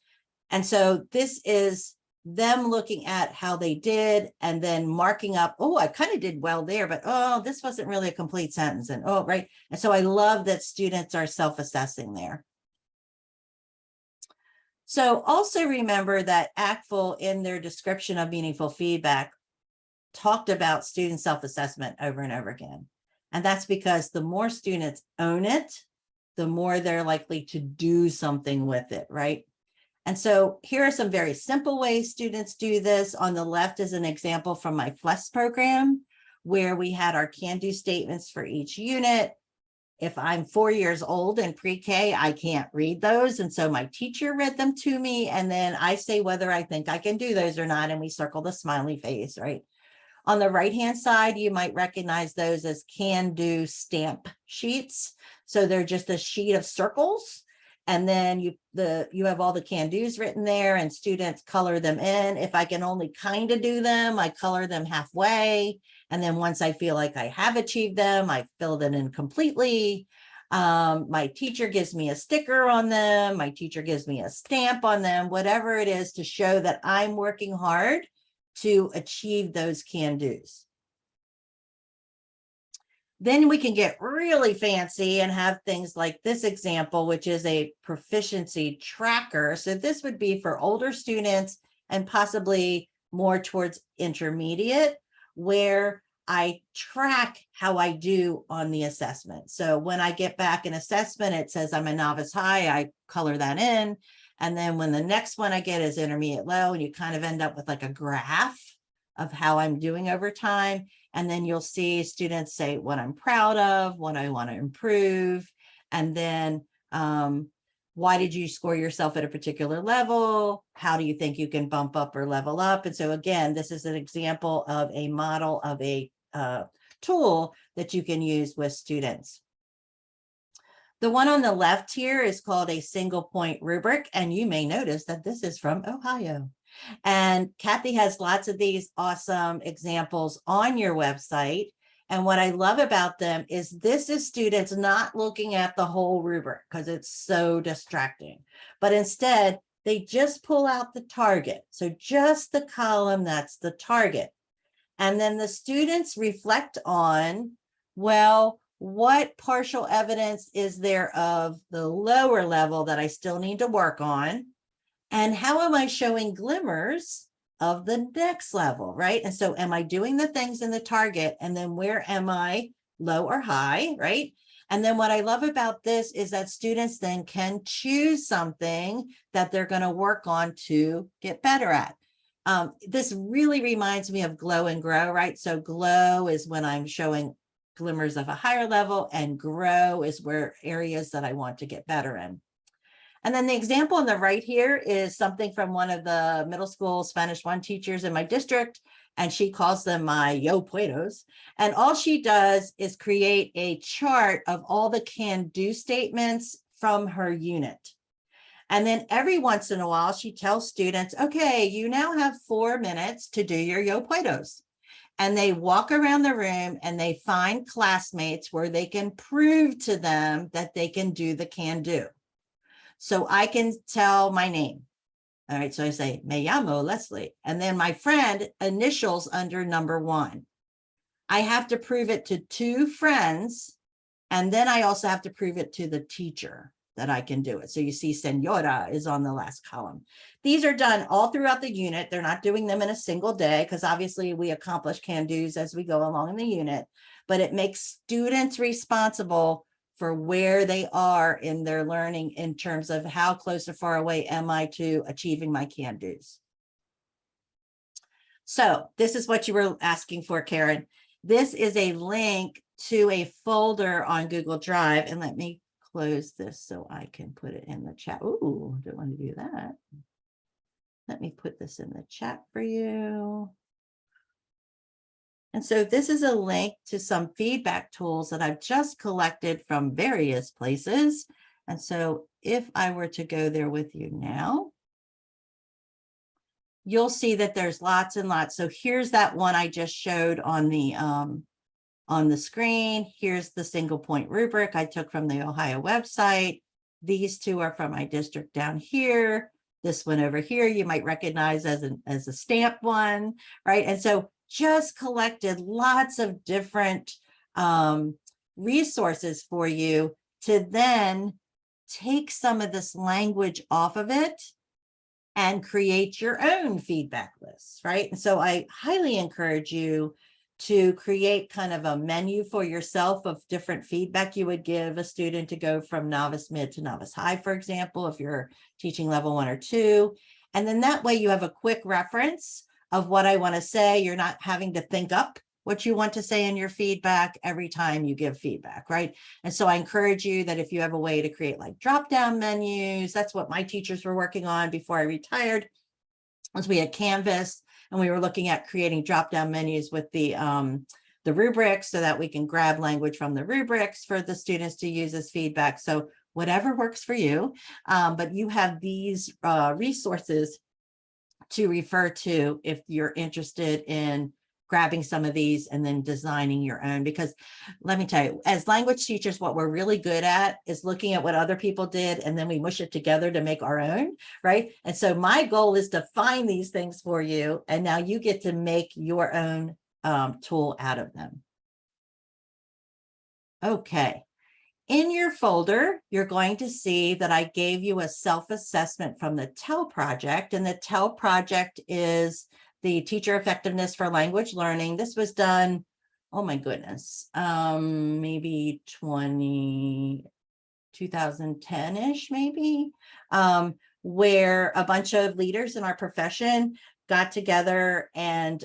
so this is them looking at how they did and then marking up, oh, I kind of did well there, but oh, this wasn't really a complete sentence. And oh, right. And so I love that students are self-assessing there. So also remember that ACTFL in their description of meaningful feedback talked about student self-assessment over and over again. And that's because the more students own it, the more they're likely to do something with it, right? And so here are some very simple ways students do this. On the left is an example from my FLES program, where we had our can-do statements for each unit. If I'm 4 years old in pre-K, I can't read those. And so my teacher read them to me. And then I say whether I think I can do those or not. And we circle the smiley face, right? On the right-hand side, you might recognize those as can-do stamp sheets. So they're just a sheet of circles. And then you have all the can-dos written there, and students color them in. If I can only kind of do them, I color them halfway. And then once I feel like I have achieved them, I fill them in completely. My teacher gives me a sticker on them. My teacher gives me a stamp on them, whatever it is to show that I'm working hard to achieve those can-dos. Then we can get really fancy and have things like this example, which is a proficiency tracker. So this would be for older students and possibly more towards intermediate, where I track how I do on the assessment. So when I get back an assessment, it says I'm a novice high, I color that in. And then when the next one I get is intermediate low, and you kind of end up with like a graph of how I'm doing over time. And then you'll see students say what I'm proud of, what I want to improve. And then why did you score yourself at a particular level? How do you think you can bump up or level up? And so again, this is an example of a model of a tool that you can use with students. The one on the left here is called a single point rubric, and you may notice that this is from Ohio. And Kathy has lots of these awesome examples on your website. And what I love about them is this is students not looking at the whole rubric because it's so distracting, but instead they just pull out the target. So just the column that's the target. And then the students reflect on, well, what partial evidence is there of the lower level that I still need to work on? And how am I showing glimmers of the next level, right? And so am I doing the things in the target? And then where am I, low or high, right? And then what I love about this is that students then can choose something that they're going to work on to get better at. This really reminds me of glow and grow, right? So glow is when I'm showing glimmers of a higher level, and grow is where areas that I want to get better in. And then the example on the right here is something from one of the middle school Spanish 1 teachers in my district, and she calls them my yo puedos. And all she does is create a chart of all the can-do statements from her unit. And then every once in a while, she tells students, okay, you now have 4 minutes to do your yo puedos. And they walk around the room and they find classmates where they can prove to them that they can do the can-do. So I can tell my name. All right, so I say, me llamo Leslie. And then my friend initials under number 1. I have to prove it to 2 friends. And then I also have to prove it to the teacher that I can do it. So you see Senora is on the last column. These are done all throughout the unit. They're not doing them in a single day because obviously we accomplish can-dos as we go along in the unit, but it makes students responsible for where they are in their learning in terms of how close or far away am I to achieving my can-dos. So this is what you were asking for, Karen. This is a link to a folder on Google Drive, and let me close this so I can put it in the chat. Ooh, don't want to do that. Let me put this in the chat for you. And so this is a link to some feedback tools that I've just collected from various places. And so if I were to go there with you now, you'll see that there's lots and lots. So here's that one I just showed on the screen. Here's the single point rubric I took from the Ohio website. These 2 are from my district down here. This one over here, you might recognize as a stamp one, right? And so just collected lots of different resources for you to then take some of this language off of it and create your own feedback lists, right? And so I highly encourage you to create kind of a menu for yourself of different feedback you would give a student to go from novice mid to novice high, for example, if you're teaching level 1 or 2. And then that way you have a quick reference of what I want to say. You're not having to think up what you want to say in your feedback every time you give feedback, right? And so I encourage you that if you have a way to create like drop-down menus, that's what my teachers were working on before I retired. Once we had Canvas, and we were looking at creating drop-down menus with the rubrics so that we can grab language from the rubrics for the students to use as feedback. So whatever works for you, but you have these resources to refer to if you're interested in grabbing some of these and then designing your own. Because let me tell you, as language teachers, what we're really good at is looking at what other people did, and then we mush it together to make our own, right? And so my goal is to find these things for you, and now you get to make your own tool out of them. Okay. In your folder, you're going to see that I gave you a self-assessment from the TEL project, and the TEL project is the Teacher Effectiveness for Language Learning. This was done, oh my goodness, maybe 2010-ish, maybe, where a bunch of leaders in our profession got together and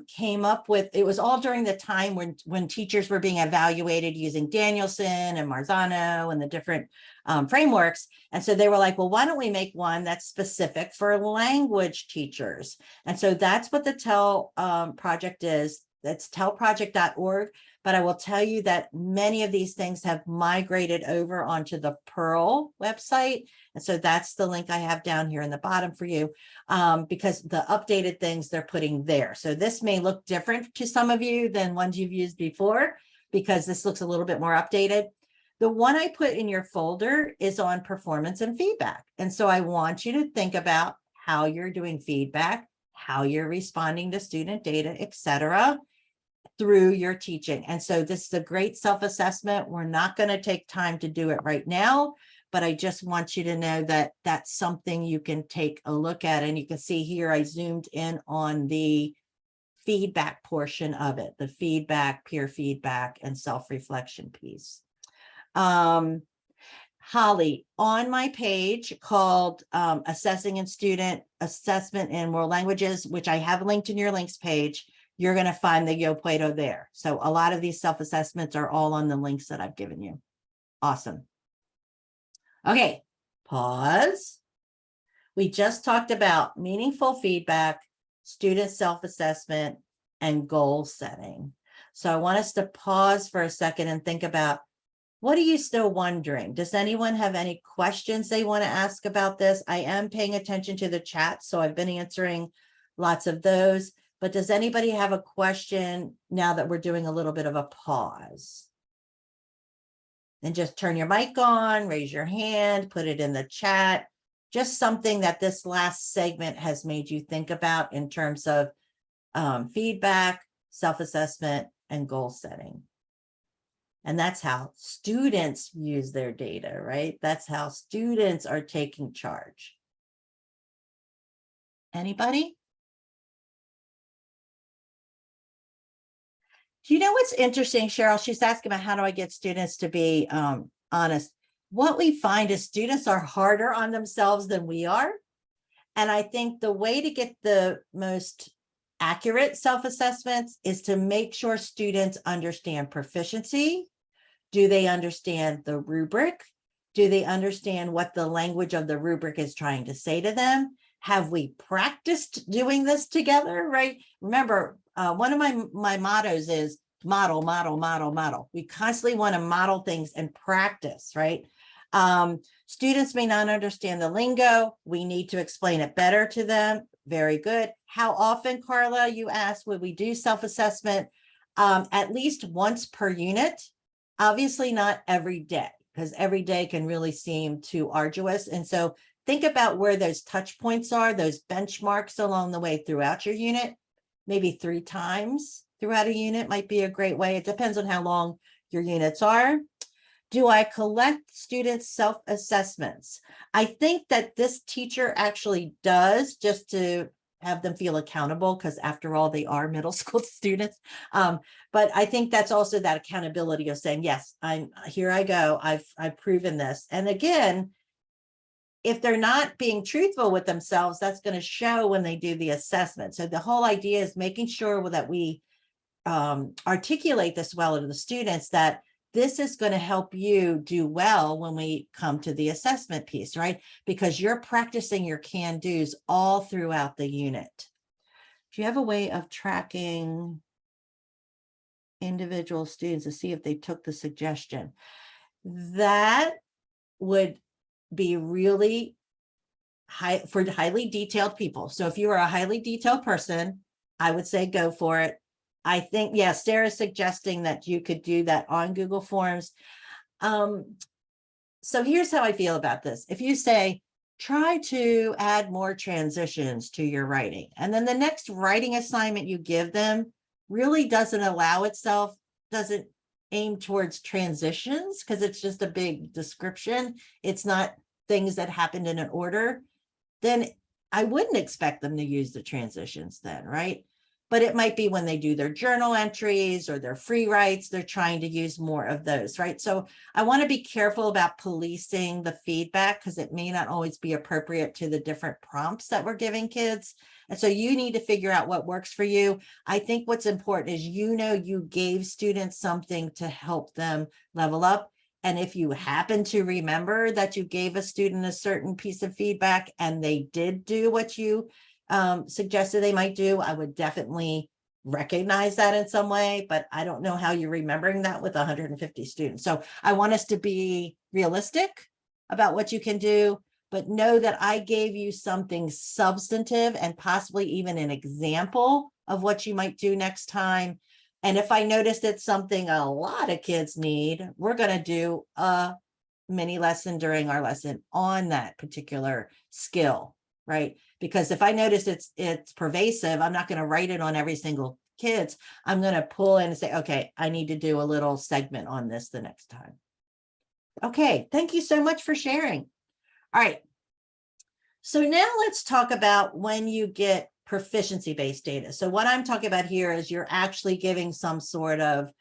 came up with, it was all during the time when teachers were being evaluated using Danielson and Marzano and the different frameworks. And so they were like, well, why don't we make one that's specific for language teachers? And so that's what the TEL project is. That's telproject.org. But I will tell you that many of these things have migrated over onto the Pearl website. And so that's the link I have down here in the bottom for you, because the updated things they're putting there. So this may look different to some of you than ones you've used before, because this looks a little bit more updated. The one I put in your folder is on performance and feedback. And so I want you to think about how you're doing feedback, how you're responding to student data, etc., through your teaching. And so this is a great self-assessment. We're not going to take time to do it right now, but I just want you to know that that's something you can take a look at. And you can see here, I zoomed in on the feedback portion of it, the feedback, peer feedback, and self-reflection piece. Holly, on my page called Assessing and Student Assessment in World Languages, which I have linked in your links page, you're going to find the Yo Puedo there. So a lot of these self-assessments are all on the links that I've given you. Awesome. Okay, pause. We just talked about meaningful feedback, student self-assessment, and goal setting. So I want us to pause for a second and think about, what are you still wondering? Does anyone have any questions they want to ask about this? I am paying attention to the chat, so I've been answering lots of those. But does anybody have a question now that we're doing a little bit of a pause? And just turn your mic on, raise your hand, put it in the chat. Just something that this last segment has made you think about in terms of feedback, self-assessment, and goal setting. And that's how students use their data, right? That's how students are taking charge. Anybody? Do you know what's interesting, Cheryl? She's asking about how do I get students to be honest. What we find is students are harder on themselves than we are. And I think the way to get the most accurate self-assessments is to make sure students understand proficiency. Do they understand the rubric? Do they understand what the language of the rubric is trying to say to them? Have we practiced doing this together, right? Remember, one of my mottos is model, model, model, model. We constantly want to model things and practice, right? Students may not understand the lingo. We need to explain it better to them. Very good. How often, Carla, you asked, would we do self-assessment? At least once per unit. Obviously not every day, because every day can really seem too arduous. And so think about where those touch points are, those benchmarks along the way throughout your unit. Maybe 3 times throughout a unit might be a great way. It depends on how long your units are. Do I collect students' self-assessments? I think that this teacher actually does, just to have them feel accountable, because after all, they are middle school students. But I think that's also that accountability of saying, yes, here I go. I've proven this. And again, if they're not being truthful with themselves, that's going to show when they do the assessment. So the whole idea is making sure that we articulate this well to the students, that this is going to help you do well when we come to the assessment piece, right? Because you're practicing your can-dos all throughout the unit. Do you have a way of tracking individual students to see if they took the suggestion? That would be really high for highly detailed people. So if you are a highly detailed person, I would say go for it. I think, yeah, Sarah's suggesting that you could do that on Google Forms. So here's how I feel about this. If you say, try to add more transitions to your writing, and then the next writing assignment you give them really doesn't aim towards transitions, because it's just a big description. It's not things that happened in an order. Then I wouldn't expect them to use the transitions then, right? But it might be when they do their journal entries or their free writes, they're trying to use more of those, right? So I want to be careful about policing the feedback, because it may not always be appropriate to the different prompts that we're giving kids. And so you need to figure out what works for you. I think what's important is, you gave students something to help them level up. And if you happen to remember that you gave a student a certain piece of feedback and they did do what you suggested they might do, I would definitely recognize that in some way, but I don't know how you're remembering that with 150 students. So I want us to be realistic about what you can do, but know that I gave you something substantive and possibly even an example of what you might do next time. And if I notice it's something a lot of kids need, we're going to do a mini lesson during our lesson on that particular skill, right? Because if I notice it's pervasive, I'm not going to write it on every single kids. I'm going to pull in and say, okay, I need to do a little segment on this the next time. Okay, thank you so much for sharing. All right. So now let's talk about when you get proficiency-based data. So what I'm talking about here is you're actually giving some sort of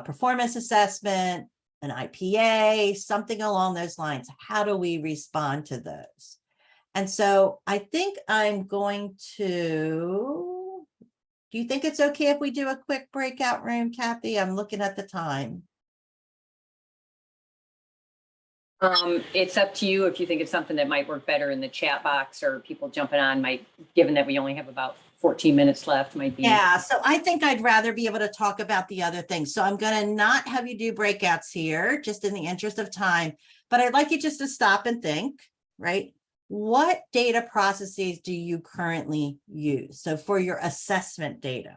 performance assessment, an IPA, something along those lines. How do we respond to those? And so I think I'm going to, do you think it's okay if we do a quick breakout room, Kathy? I'm looking at the time. It's up to you if you think it's something that might work better in the chat box, or people jumping on might, given that we only have about 14 minutes left, might be. Yeah, so I think I'd rather be able to talk about the other things. So I'm going to not have you do breakouts here, just in the interest of time, but I'd like you just to stop and think, right? What data processes do you currently use? So for your assessment data.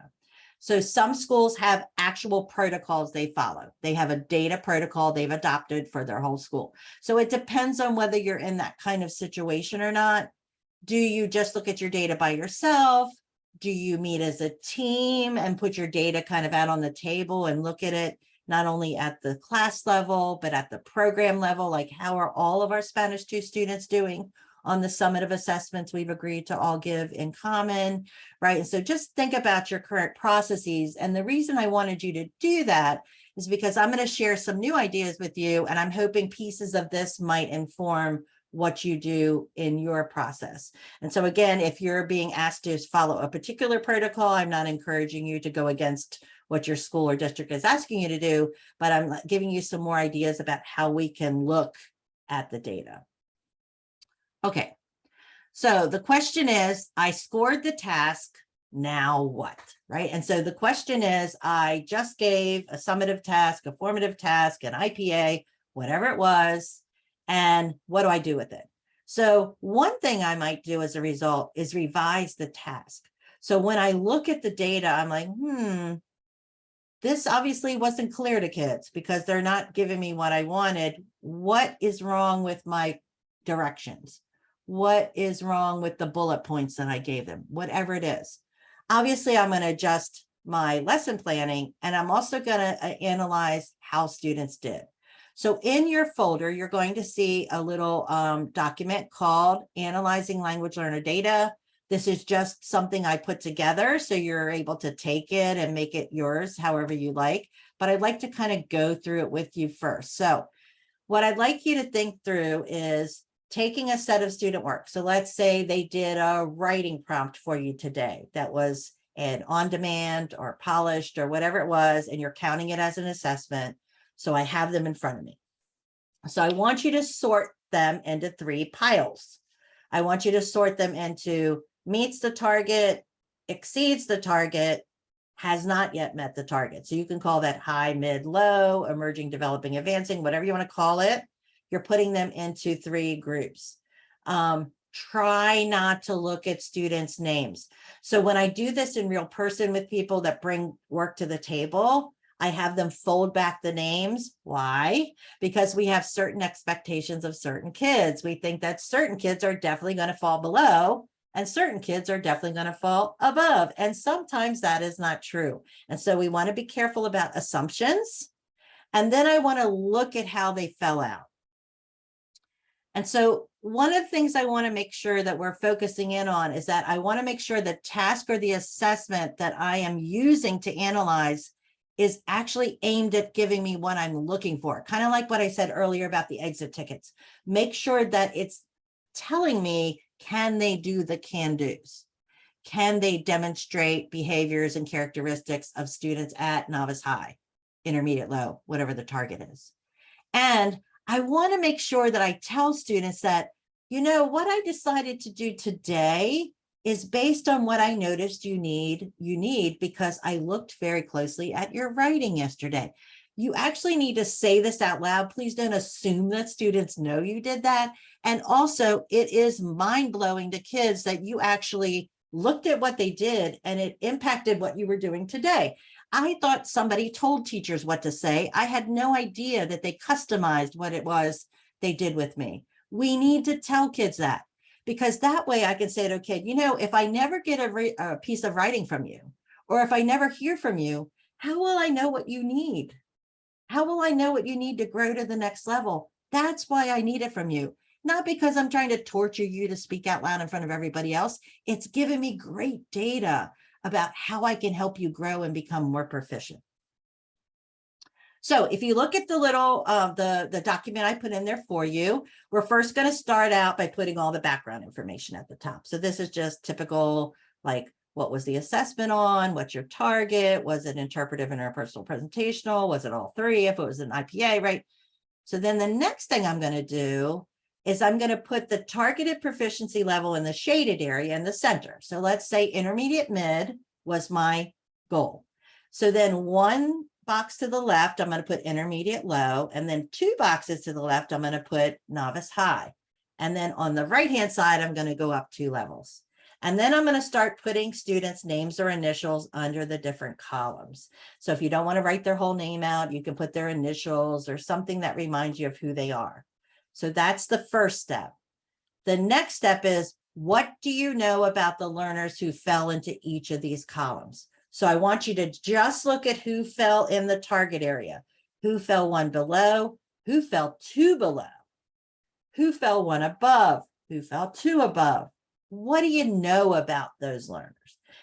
So some schools have actual protocols they follow. They have a data protocol they've adopted for their whole school. So it depends on whether you're in that kind of situation or not. Do you just look at your data by yourself? Do you meet as a team and put your data kind of out on the table and look at it not only at the class level, but at the program level? Like, how are all of our Spanish 2 students doing on the summative assessments we've agreed to all give in common, right? And so just think about your current processes. And the reason I wanted you to do that is because I'm going to share some new ideas with you, and I'm hoping pieces of this might inform what you do in your process. And so again, if you're being asked to follow a particular protocol, I'm not encouraging you to go against what your school or district is asking you to do, but I'm giving you some more ideas about how we can look at the data. Okay, so the question is, I scored the task, now what, right? And so the question is, I just gave a summative task, a formative task, an IPA, whatever it was, and what do I do with it? So one thing I might do as a result is revise the task. So when I look at the data, I'm like, this obviously wasn't clear to kids because they're not giving me what I wanted. What is wrong with my directions? What is wrong with the bullet points that I gave them? Whatever it is. Obviously, I'm going to adjust my lesson planning, and I'm also going to analyze how students did. So in your folder, you're going to see a little document called Analyzing Language Learner Data. This is just something I put together so you're able to take it and make it yours however you like. But I'd like to kind of go through it with you first. So what I'd like you to think through is taking a set of student work. So let's say they did a writing prompt for you today that was an on-demand or polished or whatever it was, and you're counting it as an assessment. So I have them in front of me. So I want you to sort them into 3 piles. I want you to sort them into meets the target, exceeds the target, has not yet met the target. So you can call that high, mid, low, emerging, developing, advancing, whatever you want to call it. You're putting them into 3 groups. Try not to look at students' names. So when I do this in real person with people that bring work to the table, I have them fold back the names. Why? Because we have certain expectations of certain kids. We think that certain kids are definitely going to fall below and certain kids are definitely going to fall above. And sometimes that is not true. And so we want to be careful about assumptions. And then I want to look at how they fell out. And so one of the things I want to make sure that we're focusing in on is that I want to make sure the task or the assessment that I am using to analyze is actually aimed at giving me what I'm looking for. Kind of like what I said earlier about the exit tickets. Make sure that it's telling me, can they do the can-dos? Can they demonstrate behaviors and characteristics of students at novice high, intermediate low, whatever the target is? And I want to make sure that I tell students that, you know, what I decided to do today is based on what I noticed you need because I looked very closely at your writing yesterday. You actually need to say this out loud. Please don't assume that students know you did that. And also, it is mind-blowing to kids that you actually looked at what they did and it impacted what you were doing today. I thought somebody told teachers what to say. I had no idea that they customized what it was they did with me. We need to tell kids that, because that way I can say to a kid, you know, if I never get a piece of writing from you, or if I never hear from you, how will I know what you need? How will I know what you need to grow to the next level? That's why I need it from you. Not because I'm trying to torture you to speak out loud in front of everybody else. It's giving me great data about how I can help you grow and become more proficient. So if you look at the little, the document I put in there for you, we're first going to start out by putting all the background information at the top. So this is just typical, like, what was the assessment on? What's your target? Was it interpretive, interpersonal, presentational? Was it all 3? If it was an IPA, right? So then the next thing I'm going to do is I'm going to put the targeted proficiency level in the shaded area in the center. So let's say intermediate mid was my goal. So then 1 box to the left, I'm going to put intermediate low, and then 2 boxes to the left, I'm going to put novice high. And then on the right-hand side, I'm going to go up 2 levels. And then I'm going to start putting students' names or initials under the different columns. So if you don't want to write their whole name out, you can put their initials or something that reminds you of who they are. So that's the first step. The next step is, what do you know about the learners who fell into each of these columns? So I want you to just look at who fell in the target area, who fell 1 below, who fell 2 below, who fell 1 above, who fell 2 above. What do you know about those learners?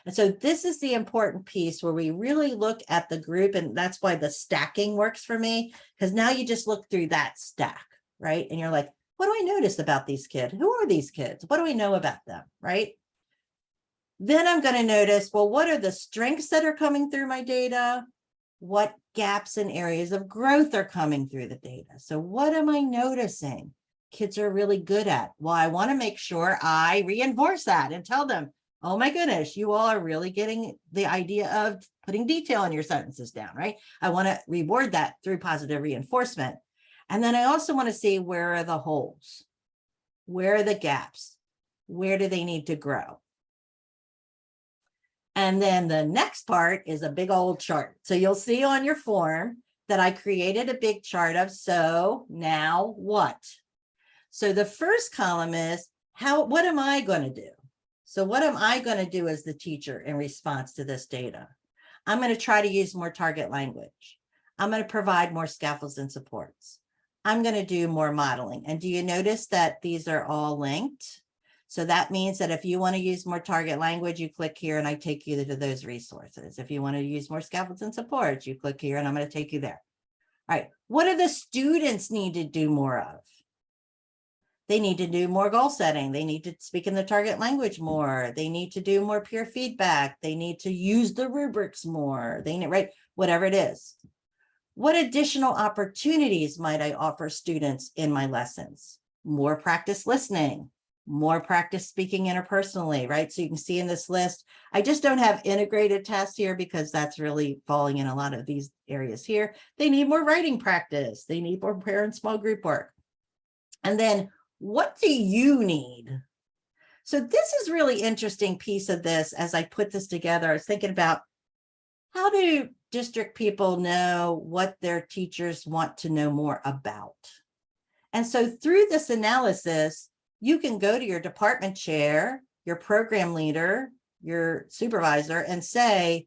And so this is the important piece where we really look at the group, and that's why the stacking works for me, because now you just look through that stack, right? And you're like, what do I notice about these kids? Who are these kids? What do we know about them, right? Then I'm going to notice, well, what are the strengths that are coming through my data? What gaps and areas of growth are coming through the data? So what am I noticing kids are really good at? Well, I want to make sure I reinforce that and tell them, oh my goodness, you all are really getting the idea of putting detail in your sentences down, right? I want to reward that through positive reinforcement. And then I also want to see, where are the holes? Where are the gaps? Where do they need to grow? And then the next part is a big old chart. So you'll see on your form that I created a big chart of, so now what? So the first column is, what am I going to do? So what am I going to do as the teacher in response to this data? I'm going to try to use more target language. I'm going to provide more scaffolds and supports. I'm going to do more modeling. And do you notice that these are all linked? So that means that if you want to use more target language, you click here and I take you to those resources. If you want to use more scaffolds and supports, you click here and I'm going to take you there. All right, what do the students need to do more of? They need to do more goal setting. They need to speak in the target language more. They need to do more peer feedback. They need to use the rubrics more. They need, right, whatever it is. What additional opportunities might I offer students in my lessons? More practice listening, more practice speaking interpersonally, right? So you can see in this list, I just don't have integrated tests here because that's really falling in a lot of these areas here. They need more writing practice. They need more parent small group work. And then what do you need? So this is really interesting piece of this. As I put this together, I was thinking about how do district people know what their teachers want to know more about? And so through this analysis, you can go to your department chair, your program leader, your supervisor, and say,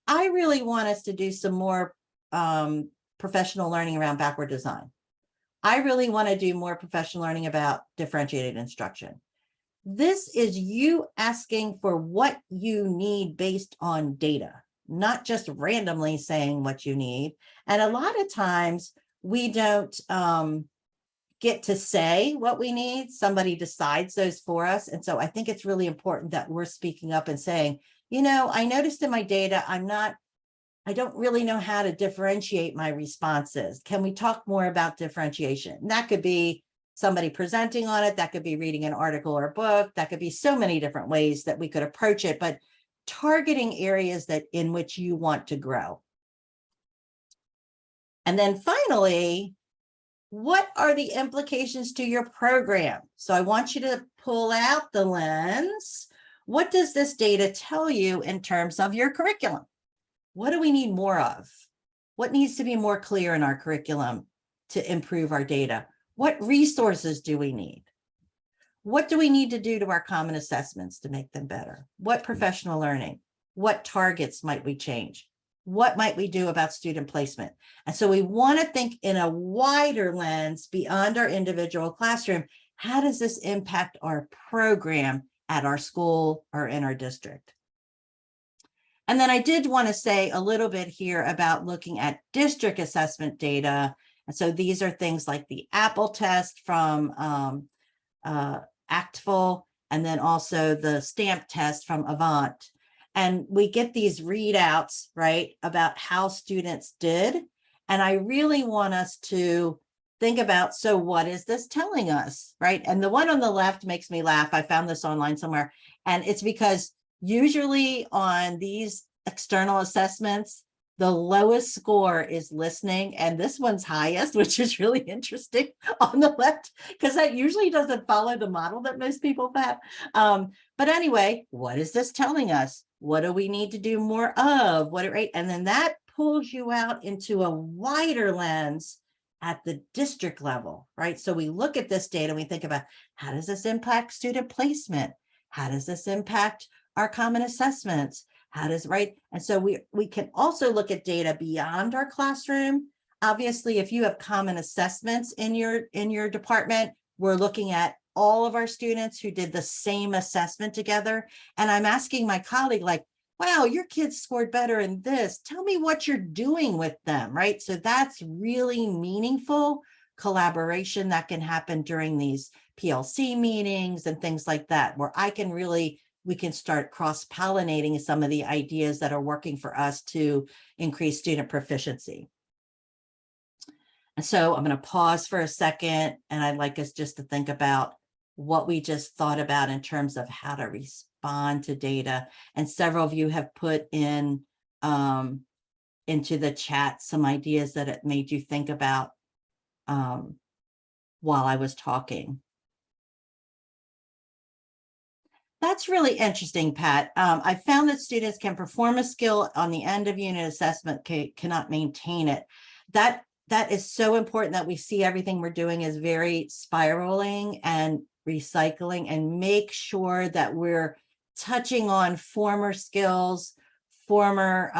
I really want us to do some more professional learning around backward design. I really want to do more professional learning about differentiated instruction. This is you asking for what you need based on data, not just randomly saying what you need. And a lot of times we don't get to say what we need. Somebody decides those for us. And so I think it's really important that we're speaking up and saying, you know, I noticed in my data, I don't really know how to differentiate my responses. Can we talk more about differentiation? And that could be somebody presenting on it. That could be reading an article or book. That could be so many different ways that we could approach it, but targeting areas that in which you want to grow. And then finally, what are the implications to your program? So I want you to pull out the lens. What does this data tell you in terms of your curriculum? What do we need more of? What needs to be more clear in our curriculum to improve our data? What resources do we need? What do we need to do to our common assessments to make them better? What professional learning? What targets might we change? What might we do about student placement? And so we want to think in a wider lens beyond our individual classroom. How does this impact our program at our school or in our district? And then I did want to say a little bit here about looking at district assessment data. And so these are things like the Apple test from ACTFL, and then also the STAMP test from Avant. And we get these readouts, right, about how students did. And I really want us to think about, so what is this telling us, right? And the one on the left makes me laugh. I found this online somewhere. And it's because usually on these external assessments, the lowest score is listening, and this one's highest, which is really interesting on the left, because that usually doesn't follow the model that most people have. But anyway, what is this telling us? What do we need to do more of? What, right? And then that pulls you out into a wider lens at the district level, right? So we look at this data, we think about, how does this impact student placement? How does this impact our common assessments? How does, right? And so we can also look at data beyond our classroom. Obviously, if you have common assessments in your department, we're looking at all of our students who did the same assessment together. And I'm asking my colleague, like, wow, your kids scored better in this. Tell me what you're doing with them, right? So that's really meaningful collaboration that can happen during these PLC meetings and things like that, where we can start cross-pollinating some of the ideas that are working for us to increase student proficiency. And so I'm going to pause for a second, and I'd like us just to think about what we just thought about in terms of how to respond to data. And several of you have put in into the chat some ideas that it made you think about while I was talking. That's really interesting, Pat. I found that students can perform a skill on the end of unit assessment, cannot maintain it. That is so important that we see everything we're doing is very spiraling and recycling, and make sure that we're touching on former skills, former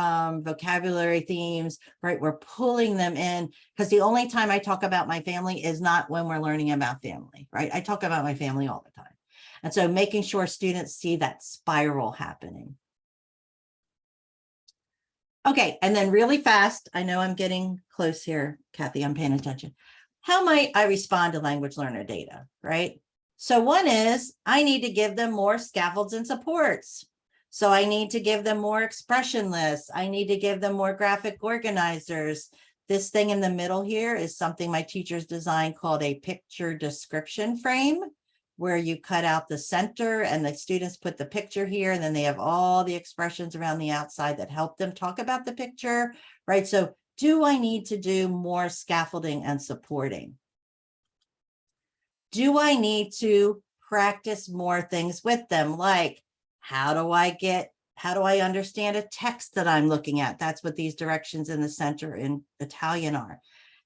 vocabulary themes, right? We're pulling them in, because the only time I talk about my family is not when we're learning about family, right? I talk about my family all the time. And so making sure students see that spiral happening. Okay, and then really fast, I know I'm getting close here, Kathy, I'm paying attention. How might I respond to language learner data, right? So one is I need to give them more scaffolds and supports. So I need to give them more expression lists. I need to give them more graphic organizers. This thing in the middle here is something my teachers designed called a picture description frame, where you cut out the center and the students put the picture here, and then they have all the expressions around the outside that help them talk about the picture, right? So do I need to do more scaffolding and supporting? Do I need to practice more things with them? Like, how do I understand a text that I'm looking at? That's what these directions in the center in Italian are.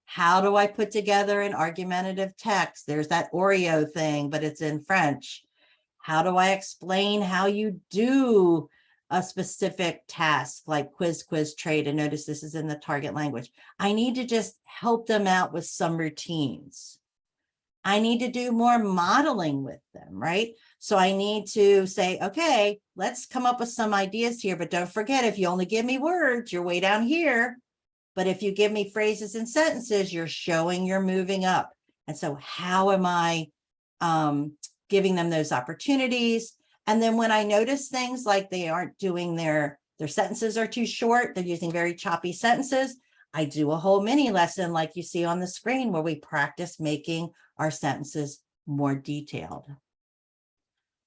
How do I put together an argumentative text? There's that Oreo thing, but it's in French. How do I explain how you do a specific task like quiz, trade? And notice this is in the target language. I need to just help them out with some routines. I need to do more modeling with them, right? So I need to say, okay, let's come up with some ideas here, but don't forget, if you only give me words, you're way down here. But if you give me phrases and sentences, you're showing you're moving up. And so how am I giving them those opportunities? And then when I notice things like they aren't doing their sentences are too short, they're using very choppy sentences, I do a whole mini lesson like you see on the screen where we practice making our sentences more detailed.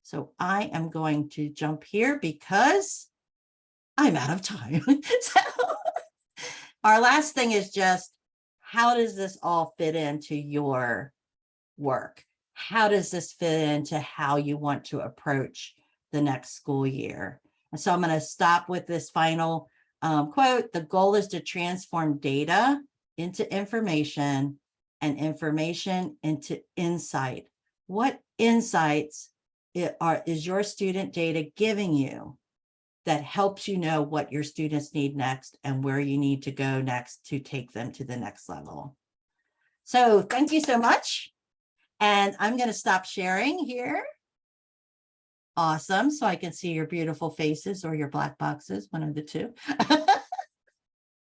So I am going to jump here because I'm out of time. So our last thing is just, how does this all fit into your work? How does this fit into how you want to approach the next school year? And so I'm going to stop with this final quote. The goal is to transform data into information and information into insight. What insights is your student data giving you that helps you know what your students need next and where you need to go next to take them to the next level? So thank you so much. And I'm going to stop sharing here. Awesome. So I can see your beautiful faces or your black boxes, one of the two.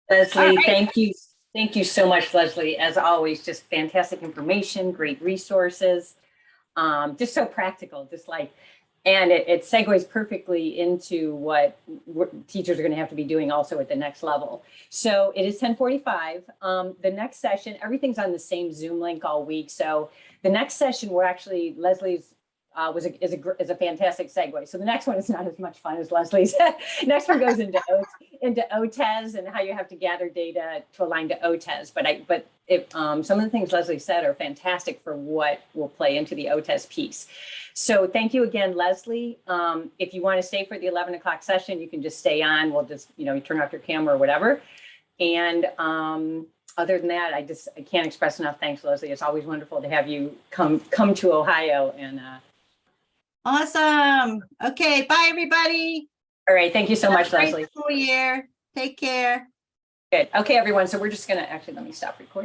Leslie, right. thank you. Thank you so much, Leslie. As always, just fantastic information, great resources, just so practical, just like, and it segues perfectly into what teachers are going to have to be doing also at the next level. So it is 10:45. The next session, everything's on the same Zoom link all week. So the next session, we're actually, Leslie's is a fantastic segue. So the next one is not as much fun as Leslie's. Next one goes into OTES and how you have to gather data to align to OTES. But some of the things Leslie said are fantastic for what will play into the OTES piece. So thank you again, Leslie. If you want to stay for the 11 o'clock session, you can just stay on. We'll just, you turn off your camera or whatever. And other than that, I can't express enough thanks, Leslie. It's always wonderful to have you come to Ohio. And awesome. Okay, bye everybody. All right, thank you so much, Great Leslie. school year. Take care. Good. Okay, everyone. So we're just gonna let me stop recording.